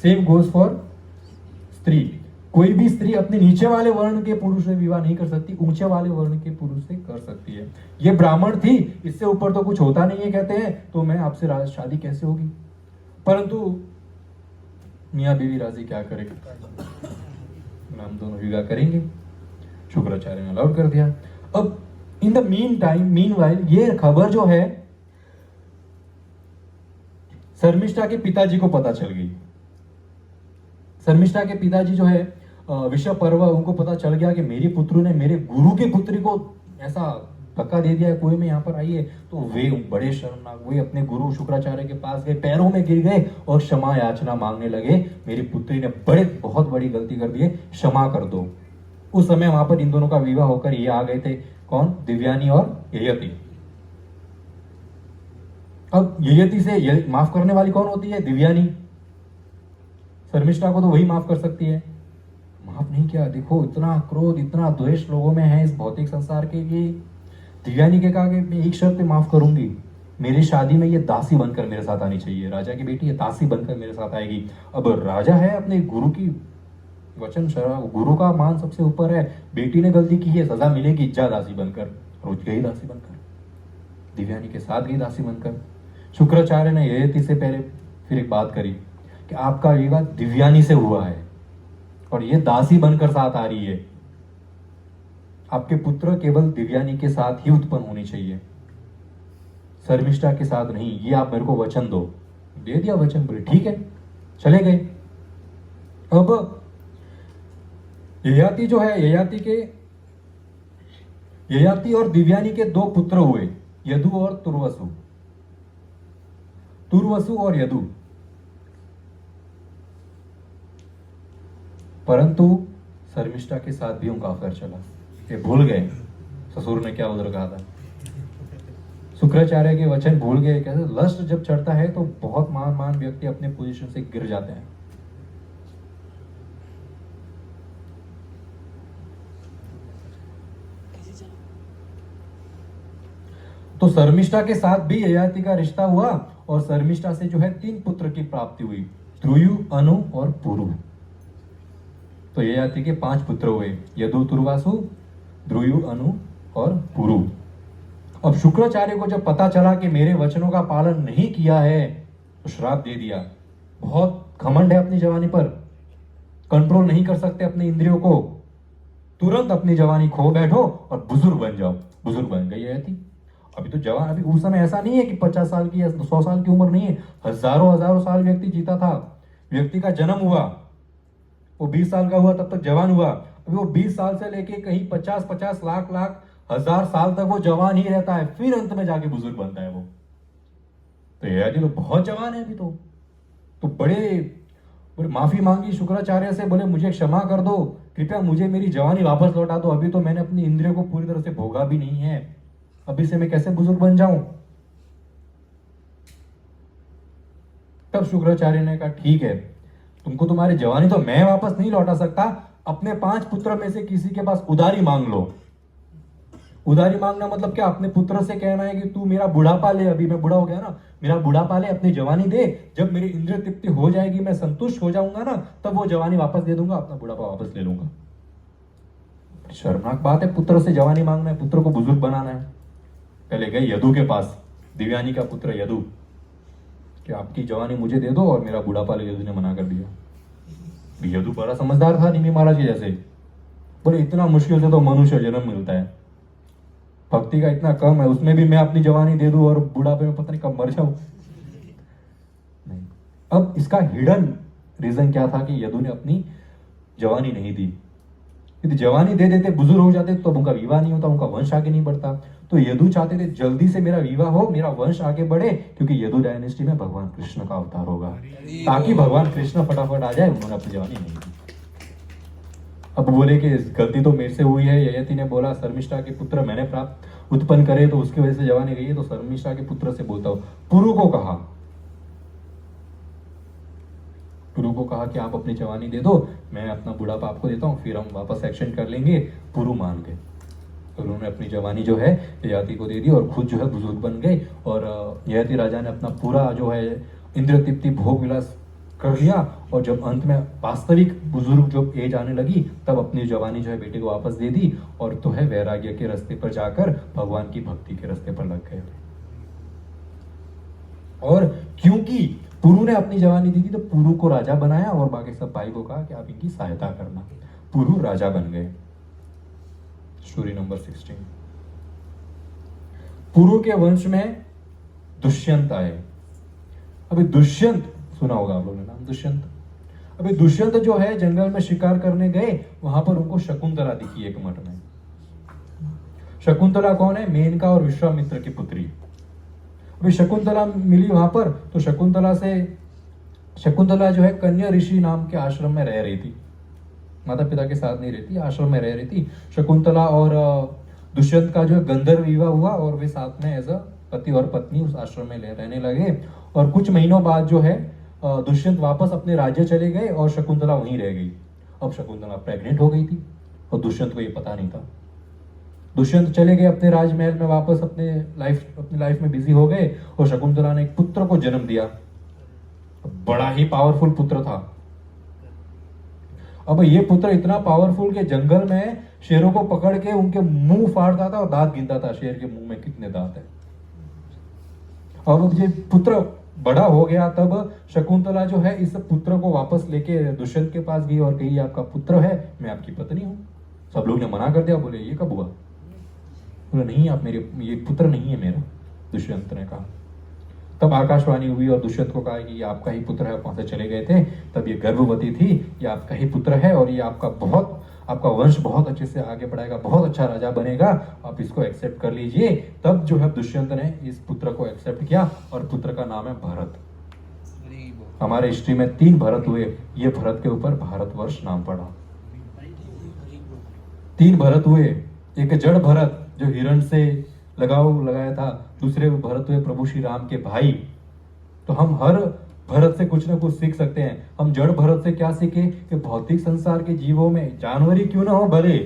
सेम गोज फॉर स्त्री। कोई भी स्त्री अपने नीचे वाले वर्ण के पुरुष से विवाह नहीं कर सकती, ऊंचे वाले वर्ण के पुरुष से कर सकती है। ये ब्राह्मण थी, इससे ऊपर तो कुछ होता नहीं है कहते हैं, तो मैं आपसे शादी कैसे होगी। परंतु मियां बीवी राजी क्या करेगा, हम दोनों विवाह करेंगे, शुक्राचार्य ने अलाउड कर दिया। अब इन द मीनवाइल ये खबर जो है शर्मिष्ठा के पिताजी को पता चल गई। शर्मिष्ठा के पिताजी जो है विषपर्व, उनको पता चल गया कि मेरी पुत्री ने मेरे गुरु की पुत्री को ऐसा धक्का दे दिया है, कुएं में यहाँ पर आई है। तो वे बड़े शर्मनाक, वे अपने गुरु शुक्राचार्य के पास गए, पैरों में गिर गए और क्षमा याचना मांगने लगे। मेरी पुत्री ने बहुत बड़ी गलती कर दी है, क्षमा कर दो। उस समय वहां पर इन दोनों का विवाह होकर ये आ गए थे, कौन? दिव्यानी और ययति। अब ययति से माफ करने वाली कौन होती है? दिव्यानी। शर्मिष्ठा को तो वही माफ कर सकती है, माफ नहीं किया। देखो इतना क्रोध, इतना द्वेष लोगों में है इस भौतिक संसार के लिए। दिव्यानी के कहा कि मैं एक शर्त पे माफ करूंगी, मेरी शादी में ये दासी बनकर मेरे साथ आनी चाहिए। राजा की बेटी ये दासी बनकर मेरे साथ आएगी। अब राजा है, अपने गुरु की वचन, गुरु का मान सबसे ऊपर है। बेटी ने गलती की है, सजा मिलेगी, जा दासी बनकर। रोज गई दासी बनकर, दिव्यानी के साथ गई दासी बनकर। शुक्राचार्य ने ययति से पहले फिर एक बात करी कि आपका विवाह दिव्यानी से हुआ है और ये दासी बनकर साथ आ रही है, आपके पुत्र केवल दिव्यानी के साथ ही उत्पन्न होनी चाहिए, शर्मिष्ठा के साथ नहीं, ये आप मेरे को वचन दो। दे दिया वचन, बोले ठीक है, चले गए। अब ययाति जो है, ययाति और दिव्यानी के दो पुत्र हुए, यदु और तुर्वसु। तुर्वसु और यदु। परंतु शर्मिष्ठा के साथ भी उनका अफेयर चला। ये भूल गए ससुर ने क्या उधर कहा था, शुक्राचार्य के वचन भूल गए। कैसे लस्ट जब चढ़ता है तो बहुत महान व्यक्ति अपने पोजीशन से गिर जाते हैं। तो शर्मिष्ठा के साथ भी ययाति का रिश्ता हुआ और शर्मिष्ठा से जो है 3 पुत्र की प्राप्ति हुई, द्रुयु, अनु और पुरु। तो ययाति के 5 पुत्र हुए, यदु, तुर्वासु, द्रुयु, अनु और पुरु। अब शुक्राचार्य को जब पता चला कि मेरे वचनों का पालन नहीं किया है तो श्राप दे दिया। बहुत घमंड है अपनी जवानी पर, कंट्रोल नहीं कर सकते अपने इंद्रियों को, तुरंत अपनी जवानी खो बैठो और बुजुर्ग बन जाओ। बुजुर्ग बन गई ययाति। अभी तो जवान, अभी उस समय ऐसा नहीं है कि 50 साल की या 100 साल की उम्र नहीं है, हजारों साल व्यक्ति जीता था। व्यक्ति का जन्म हुआ, वो 20 साल का हुआ तब तक जवान हुआ। अभी वो 20 साल से लेके कहीं 50 लाख हजार साल तक वो जवान ही रहता है, फिर अंत में जाके बुजुर्ग बनता है वो। तो ययाति तो बहुत जवान है अभी तो बड़े माफी मांगी शुक्राचार्य से, बोले मुझे क्षमा कर दो, कृपया मुझे मेरी जवानी वापस लौटा दो। अभी तो मैंने अपनी इंद्रियों को पूरी तरह से भोगा भी नहीं है, अभी से मैं कैसे बुजुर्ग बन जाऊं। तब शुक्राचार्य ने कहा ठीक है, तुमको तुम्हारी जवानी तो मैं वापस नहीं लौटा सकता, अपने 5 पुत्र में से किसी के पास उधारी मांग लो। उधारी मांगना मतलब क्या? अपने पुत्र से कहना है कि तू मेरा बुढ़ापा ले, अभी मैं बूढ़ा हो गया ना, मेरा बुढ़ापा ले, अपनी जवानी दे, जब मेरी इंद्रिय तृप्ति हो जाएगी, मैं संतुष्ट हो जाऊंगा ना, तब वो जवानी वापस दे दूंगा, अपना बुढ़ापा वापस ले लूंगा। शर्मनाक बात है पुत्र से जवानी मांगना है, पुत्र को बुजुर्ग बनाना है। पहले गए यदु के पास, दिव्यानी का पुत्र यदु, कि आपकी जवानी मुझे दे दो और मेरा बुढ़ापा ले। यदु ने मना कर दिया। यदु बड़ा समझदार था निमि महाराज के जैसे, बोले इतना मुश्किल से तो मनुष्य जन्म मिलता है, भक्ति का इतना कम है, उसमें भी मैं अपनी जवानी दे दूं और बुढ़ापे में पता नहीं कब मर जाऊं। नहीं। अब इसका हिडन रीजन क्या था कि यदु ने अपनी जवानी नहीं दी। यदि जवानी दे देते, बुजुर्ग हो जाते, तो उनका विवाह नहीं होता, उनका वंश आगे नहीं बढ़ता। तो यदु चाहते थे जल्दी से मेरा विवाह हो, मेरा वंश आगे बढ़े, क्योंकि यदु डायनेस्टी में भगवान कृष्ण का अवतार होगा, ताकि भगवान कृष्ण फटाफट आ जाए। उन्होंने अपनी जवानी नहीं दी। अब बोले कि गलती तो मेरे से हुई है। ययति ने बोला शर्मिष्ठा के पुत्र मैंने प्राप्त उत्पन्न करे, तो उसकी वजह से जवानी गई है। तो शर्मिष्ठा के पुत्र से बोलता हूं, पुरु को कहा कि आप अपनी जवानी दे दो, मैं अपना बुढ़ापा आपको देता हूं, फिर हम वापस एक्शन कर लेंगे। पुरु मान गए, तो उन्होंने अपनी जवानी जो है ययाति को दे दी और खुद जो है बुजुर्ग बन गए। और ययाति राजा ने अपना पूरा जो है इंद्रिय तृप्ति भोग विलास कर लिया। और जब अंत में वास्तविक बुजुर्ग जो एज आने लगी, तब अपनी जवानी जो है बेटे को वापस दे दी और तो है वैराग्य के रास्ते पर जाकर भगवान की भक्ति के रास्ते पर लग गए। और क्योंकि पुरु ने अपनी जवानी दी थी, तो पुरु को राजा बनाया और बाकी सब भाई को कहा कि आप इनकी सहायता करना। पुरु राजा बन गए। Story number 16। पुरु के वंश में दुष्यंत आए। अभी दुष्यंत सुना होगा आप लोगों ने नाम, दुष्यंत। अभी दुष्यंत जो है जंगल में शिकार करने गए, वहां पर उनको शकुंतला दिखी एक मठ में। शकुंतला कौन है? मेनका और विश्वामित्र की पुत्री। अभी शकुंतला मिली वहां पर, तो शकुंतला जो है कन्या ऋषि नाम के आश्रम में रह रही थी। माता पिता के साथ नहीं रहती, आश्रम में रह रही थी। शकुंतला और दुष्यंत का जो है गंधर्व विवाह हुआ और वे साथ में एज अ पति और पत्नी उस आश्रम में रहने लगे। और कुछ महीनों बाद जो है दुष्यंत वापस अपने राज्य चले गए और शकुंतला वहीं रह गई। अब शकुंतला प्रेग्नेंट हो गई थी और दुष्यंत को ये पता नहीं था। दुष्यंत चले गए अपने राजमहल में वापस, अपनी लाइफ में बिजी हो गए और शकुंतला ने एक पुत्र को जन्म दिया। बड़ा ही पावरफुल पुत्र था। अब ये पुत्र इतना पावरफुल के जंगल में शेरों को पकड़ के उनके मुंह फाड़ता था और दांत गिनता था, शेर के मुंह में कितने दांत है। और अब ये पुत्र बड़ा हो गया, तब शकुंतला जो है इस पुत्र को वापस लेके दुष्यंत के पास गई और कही आपका पुत्र है, मैं आपकी पत्नी हूं। सब लोग ने मना कर दिया, बोले ये कब हुआ? बोले नहीं, आप मेरे, ये पुत्र नहीं है मेरा। दुष्यंत ने कहा। तब आकाशवाणी हुई और दुष्यंत को कहा कि ये आपका ही पुत्र है। वहां से चले गए थे, तब ये गर्भवती थी, ये आपका ही पुत्र है और ये आपका वंश बहुत अच्छे से आगे बढ़ाएगा, बहुत अच्छा राजा बनेगा, आप इसको एक्सेप्ट कर लीजिए। तब जो है दुष्यंत ने इस पुत्र को एक्सेप्ट किया और पुत्र का नाम है भरत। हमारे हिस्ट्री में 3 भरत हुए, ये भरत के ऊपर भारतवर्ष नाम पड़ा। 3 भरत हुए, एक जड़ भरत जो हिरण से लगाव लगाया था, दूसरे भरत हुए प्रभु श्री राम के भाई। तो हम हर भरत से कुछ ना कुछ सीख सकते हैं। हम जड़ भरत से क्या सीखे कि भौतिक संसार के जीवों में, जानवर ही क्यों ना हो, भले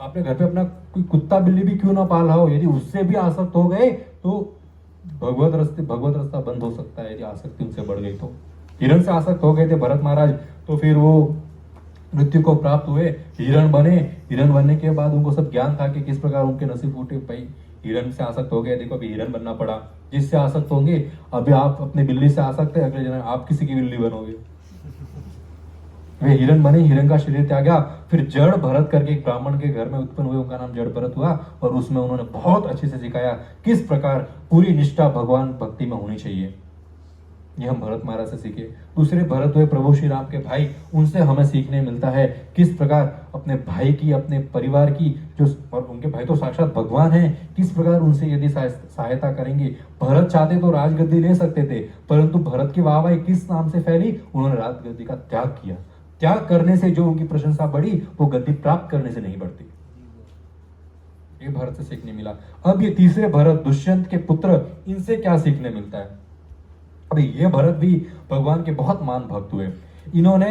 आपने घर पे अपना कोई कुत्ता बिल्ली भी क्यों ना पाला हो, यदि उससे भी आसक्त हो गए तो भगवत रास्ता बंद हो सकता है, यदि आसक्ति उनसे बढ़ गई तो। हिरण से आसक्त हो गए थे भरत महाराज, तो फिर वो मृत्यु को प्राप्त हुए, हिरण बने। हिरण बनने के बाद उनको सब ज्ञान था कि किस प्रकार उनके नसीब फूटे। भाई हिरण से आसक्त हो गए, देखो अभी हिरण बनना पड़ा। जिससे आसक्त होंगे, अभी आप अपने बिल्ली से आसक्त है, अगले जन्म आप किसी की बिल्ली बनोगे। वे हिरण बने, हिरण का शरीर त्यागा, फिर जड़ भरत करके एक ब्राह्मण के घर में उत्पन्न हुए, उनका नाम जड़ भरत हुआ। और उसमें उन्होंने बहुत अच्छे से सिखाया किस प्रकार पूरी निष्ठा भगवान भक्ति में होनी चाहिए। ये हम भरत महाराज से सीखे। दूसरे भरत हुए प्रभु श्री राम के भाई, उनसे हमें सीखने मिलता है किस प्रकार अपने भाई की, अपने परिवार की, जो और उनके भाई तो साक्षात भगवान हैं, किस प्रकार उनसे यदि सहायता करेंगे। भरत चाहते तो राजगद्दी ले सकते थे, परंतु भरत की वाहवाही किस नाम से फैली? उन्होंने राजगद्दी का त्याग किया। त्याग करने से जो उनकी प्रशंसा बढ़ी, वो गद्दी प्राप्त करने से नहीं बढ़ती। ये भरत से सीखने मिला। अब ये तीसरे भरत, दुष्यंत के पुत्र, इनसे क्या सीखने मिलता है? अभी ये भरत भी भगवान के बहुत मान भक्त हुए। इन्होंने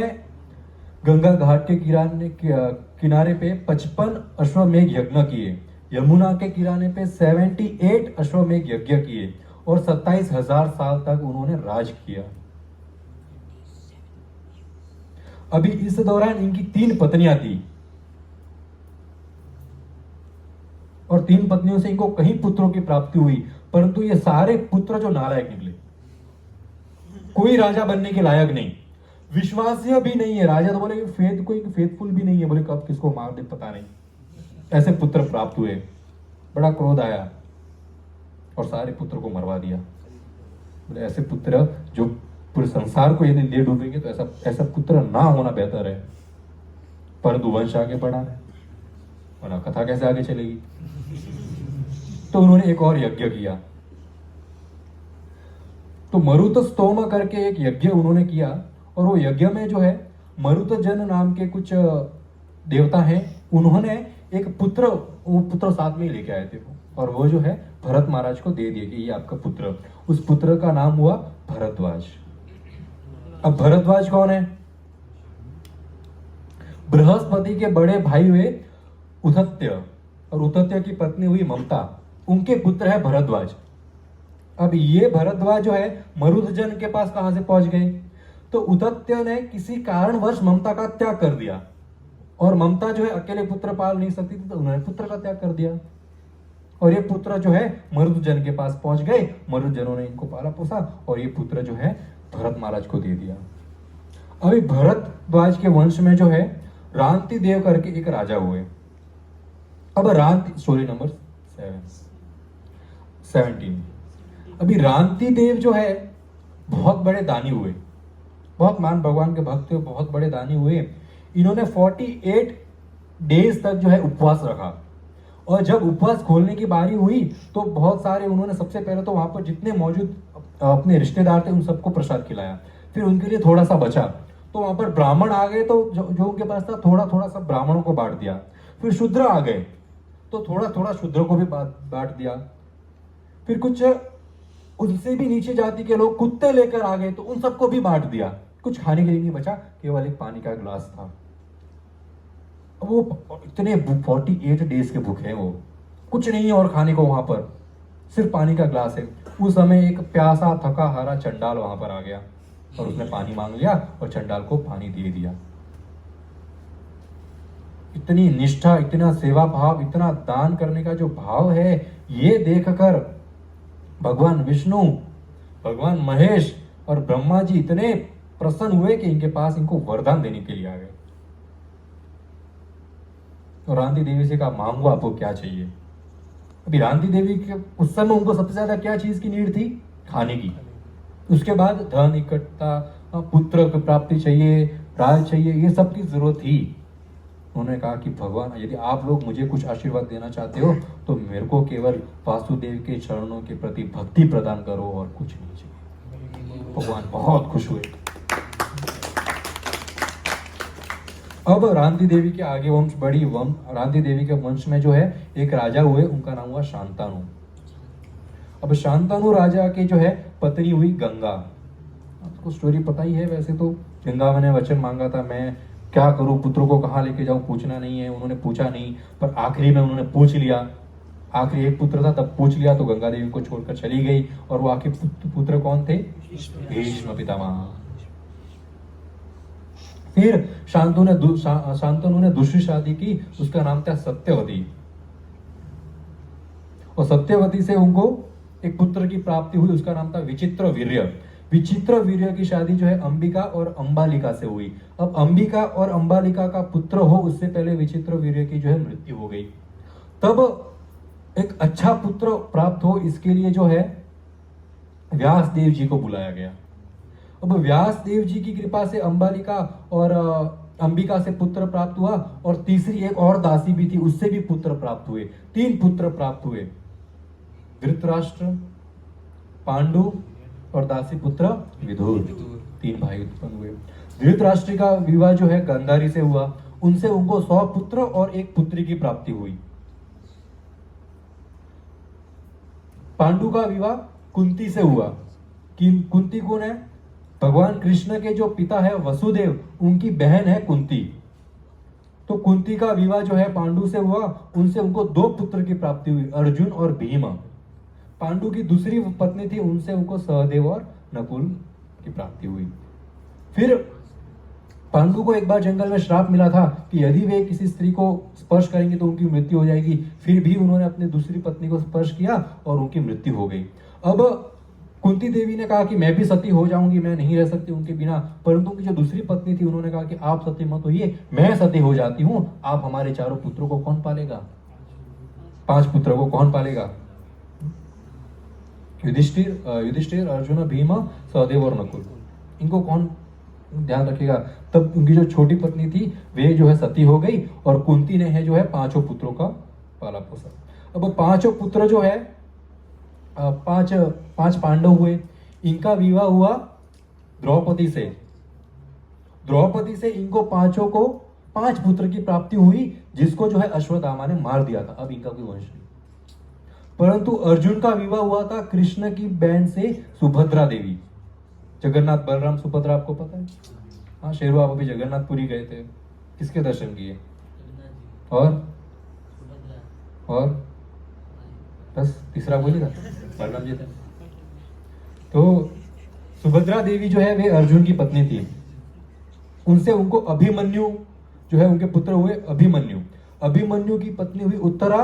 गंगा घाट के किनारे पे 55 अश्वमेघ यज्ञ किए, यमुना के किनारे पे 78 अश्वमेघ यज्ञ किए और 27,000 साल तक उन्होंने राज किया। अभी इस दौरान इनकी 3 पत्नियां थी और 3 पत्नियों से इनको कई पुत्रों की प्राप्ति हुई, परंतु ये सारे पुत्र जो नालायक निकले, कोई राजा बनने के लायक नहीं, विश्वासीय भी नहीं है। राजा तो बोले कोई फेथफुल भी नहीं है, बोले कब किसको मार दे पता नहीं। ऐसे पुत्र प्राप्त हुए, बड़ा क्रोध आया और सारे पुत्र को मरवा दिया। बोले ऐसे पुत्र जो पूरे संसार को यदि ले डूबेंगे तो ऐसा पुत्र ना होना बेहतर है, परंतु वंश आगे बढ़ा है, वरना कथा कैसे आगे चलेगी। तो उन्होंने एक और यज्ञ किया। तो मरुत स्तोम करके एक यज्ञ उन्होंने किया और वो यज्ञ में जो है मरुत जन नाम के कुछ देवता हैं, उन्होंने एक पुत्र साथ में लेके आए थे और वो जो है भरत महाराज को दे दिए कि ये आपका पुत्र। उस पुत्र का नाम हुआ भरद्वाज। अब भरद्वाज कौन है? बृहस्पति के बड़े भाई हुए उतत्य और उतत्य की पत्नी हुई ममता, उनके पुत्र है भरद्वाज। अब ये भरद्वाज जो है मरुत जन के पास कहां से पहुंच गए? तो उतत्य ने किसी कारणवश ममता का त्याग कर दिया और ममता जो है अकेले पुत्र पाल नहीं सकती थी, तो उन्होंने पुत्र का त्याग कर दिया और ये पुत्र जो है मरुत जन के पास पहुंच गए। मरुत जनों ने इनको पाला पोसा और ये पुत्र जो है भरत महाराज को दे दिया। अभी भरद्वाज के वंश में जो है रांति देव करके एक राजा हुए। अब रांति, स्टोरी नंबर 17। अभी रांति देव जो है बहुत बड़े दानी हुए, बहुत मान भगवान के भक्त हुए, बहुत बड़े दानी हुए। इन्होंने 48 डेज तक जो है उपवास रखा और जब उपवास खोलने की बारी हुई तो बहुत सारे उन्होंने सबसे पहले तो वहां पर जितने मौजूद अपने रिश्तेदार थे उन सबको प्रसाद खिलाया, फिर उनके लिए थोड़ा सा बचा तो वहां पर ब्राह्मण आ गए, तो जो उनके पास था थोड़ा थोड़ा सब ब्राह्मणों को बांट दिया। फिर शूद्र आ गए तो थोड़ा थोड़ा शूद्रों को भी बांट दिया। फिर कुछ उनसे भी नीचे जाति के लोग कुत्ते लेकर आ गए तो उन सबको भी बांट दिया। कुछ खाने के लिए नहीं बचा, केवल एक पानी का गिलास था। अब वो इतने 48 डेज के भूखे हैं, वो कुछ नहीं है और खाने को वहां पर, सिर्फ पानी का ग्लास है। उस समय एक प्यासा थका हारा चंडाल वहां पर आ गया और उसने पानी मांग लिया और चंडाल को पानी दे दिया। इतनी निष्ठा, इतना सेवा भाव, इतना दान करने का जो भाव है, ये देखकर भगवान विष्णु, भगवान महेश और ब्रह्मा जी इतने प्रसन्न हुए कि इनके पास इनको वरदान देने के लिए आ गए। तो रांदी देवी से कहा, मांगो आपको क्या चाहिए। अभी रांदी देवी के उस समय उनको सबसे ज्यादा क्या चीज की नीड थी? खाने की। उसके बाद धन इकट्ठा, पुत्र की प्राप्ति चाहिए, राज चाहिए, ये सब की जरूरत थी। उन्होंने कहा कि भगवान, यदि आप लोग मुझे कुछ आशीर्वाद देना चाहते हो तो मेरे को केवल वासुदेव के चरणों के प्रति भक्ति प्रदान करो और कुछ नहीं चाहिए। भगवान बहुत खुश हुए। अब रांदी देवी के आगे वंश बढ़ी। रांदी देवी के वंश में जो है एक राजा हुए, उनका नाम हुआ शांतानु। अब शांतानु राजा के जो है पत्नी हुई गंगा। आपको स्टोरी पता ही है वैसे तो। गंगा ने वचन मांगा था, मैं क्या करूं, पुत्र को कहाँ लेके जाऊं, पूछना नहीं है। उन्होंने पूछा नहीं, पर आखिरी में उन्होंने पूछ लिया। आखिरी एक पुत्र था, तब पूछ लिया तो गंगा देवी को छोड़कर चली गई। और वो आखिर पुत्र कौन थे? भीष्म पितामह। फिर शांतनु ने दूसरी शादी की, उसका नाम था सत्यवती। और सत्यवती से उनको एक पुत्र की प्राप्ति हुई, उसका नाम था विचित्र वीर्य। विचित्र वीर्य की शादी जो है अंबिका और अंबालिका से हुई। अब अंबिका और अंबालिका का पुत्र हो, उससे पहले विचित्र वीर्य की जो है मृत्यु हो गई। तब एक अच्छा पुत्र प्राप्त हो, इसके लिए जो है व्यास देव जी को बुलाया गया। अब व्यास देव जी की कृपा से अंबालिका और अंबिका से पुत्र प्राप्त हुआ, और तीसरी एक और दासी भी थी, उससे भी पुत्र प्राप्त हुए। 3 पुत्र प्राप्त हुए। धृतराष्ट्र, पांडु और दासी पुत्र विदुर। 3 भाई उत्पन्न हुए। धृतराष्ट्र का विवाह जो है गांधारी से हुआ, उनसे उनको 100 पुत्र और एक पुत्री की प्राप्ति हुई। पांडु का विवाह कुंती से हुआ। कुंती कौन है? भगवान कृष्ण के जो पिता है वसुदेव, उनकी बहन है कुंती। तो कुंती का विवाह जो है पांडु से हुआ, उनसे उनको 2 पुत्र की प्राप्ति हुई, अर्जुन और भीम। पांडु की दूसरी पत्नी थी, उनसे उनको सहदेव और नकुल की प्राप्ति हुई। फिर पांडु को एक बार जंगल में श्राप मिला था कि यदि वे किसी स्त्री को स्पर्श करेंगे तो उनकी मृत्यु हो जाएगी। फिर भी उन्होंने अपनी दूसरी पत्नी को स्पर्श किया और उनकी मृत्यु हो गई। अब कुंती देवी ने कहा कि मैं भी सती हो जाऊंगी, मैं नहीं रह सकती उनके बिना। परंतु उनकी जो दूसरी पत्नी थी, उन्होंने कहा कि आप सती मत होइए, मैं सती हो जाती हूँ। आप हमारे 4 पुत्रों को कौन पालेगा? 5 पुत्रों को कौन पालेगा? युधिष्ठिर, अर्जुन, भीम, सहदेव और नकुल, इनको कौन ध्यान रखेगा? तब उनकी जो छोटी पत्नी थी वे जो है सती हो गई, और कुंती ने है जो है 5 पुत्रों का पाला पोसा। अब 5 पुत्र जो है 5 पांडव हुए। इनका विवाह हुआ द्रौपदी से। द्रौपदी से इनको 5 को 5 पुत्र की प्राप्ति हुई, जिसको जो है अश्वत्थामा ने मार दिया था। अब इनका कोई वंश नहीं। परंतु अर्जुन का विवाह हुआ था कृष्ण की बहन से, सुभद्रा देवी। जगन्नाथ, बलराम, सुभद्रा आपको पता है? हाँ शेरू, आप अभी जगन्नाथपुरी गए थे, किसके दर्शन किए? और बस तीसरा बोलिएगा, बलराम जी थे। तो सुभद्रा देवी जो है वे अर्जुन की पत्नी थी। उनसे उनको अभिमन्यु जो है उनके पुत्र हुए, अभिमन्यु। अभिमन्यु की पत्नी हुई उत्तरा,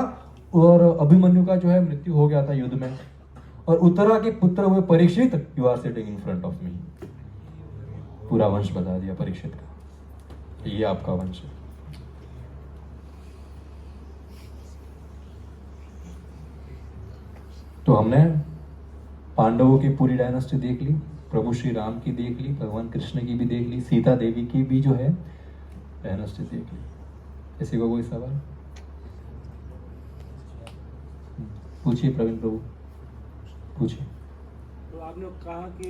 और अभिमन्यु का जो है मृत्यु हो गया था युद्ध में। और उत्तरा के पुत्र हुए Parikshit. You are sitting in front of me. पूरा वंश बता दिया परीक्षित का, ये आपका वंश है। तो हमने पांडवों की पूरी डायनेस्टी देख ली, प्रभु श्री राम की देख ली, भगवान कृष्ण की भी देख ली, सीता देवी की भी जो है डायनेस्टी देख ली। किसी को कोई सवाल? पूछिए प्रवीण प्रभु, पूछिए। तो आपने कहा कि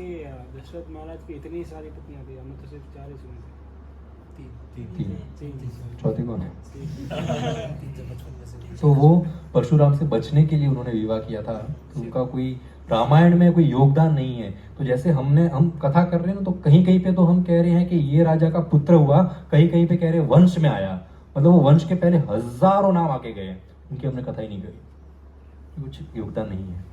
दशरथ महाराज की इतनी सारी पत्नियां थी, हमने तो सिर्फ 4 ही सुने थे। तीन तीन चौथी कौन है? तीन। तो वो परशुराम से बचने के लिए उन्होंने विवाह किया था। तो उनका कोई रामायण में कोई योगदान नहीं है। तो जैसे हम कथा कर रहे हैं ना, तो कहीं कहीं पे तो हम कह रहे हैं कि ये राजा का पुत्र हुआ, कहीं कहीं पे कह रहे हैं वंश में आया। मतलब वो वंश के पहले हजारों नाम आके गए, उनकी हमने कथा ही नहीं करी। कुछ योगदान नहीं है।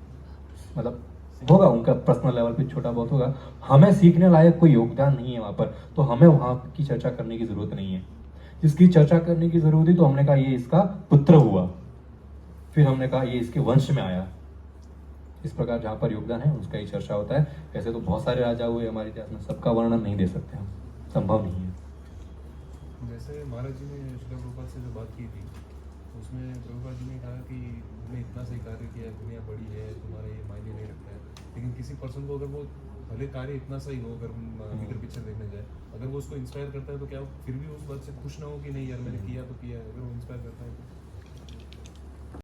मतलब होगा उनका पर्सनल लेवल पे छोटा बहुत होगा, हमें सीखने लायक कोई योगदान नहीं है वहां पर, तो हमें वहां की चर्चा करने की जरूरत नहीं है। जिसकी चर्चा करने की जरूरत थी तो हमने कहा ये इसका पुत्र हुआ, फिर हमने कहा ये इसके वंश में आया। इस प्रकार जहां पर योगदान है उसका ही चर्चा होता है। ऐसे तो बहुत सारे राजा हुए हमारे इतिहास में, सबका वर्णन नहीं दे सकते हम, संभव नहीं है। जैसे महाराज जी ने श्रील प्रभुपाद से जो बात की थी, उसमें प्रभुपाद जी ने कहा कि तुमने इतना सही कार्य किया, दुनिया बड़ी है, तुम्हारा ये मायने नहीं रखता है। लेकिन किसी पर्सन को अगर वो भले कार्य इतना सही हो, अगर हम बिगर पिक्चर देखने जाए, अगर वो उसको इंस्पायर करता है तो क्या वो फिर भी उस बात से खुश ना हो कि नहीं यार मैंने किया तो किया है? अगर वो इंस्पायर करता है तो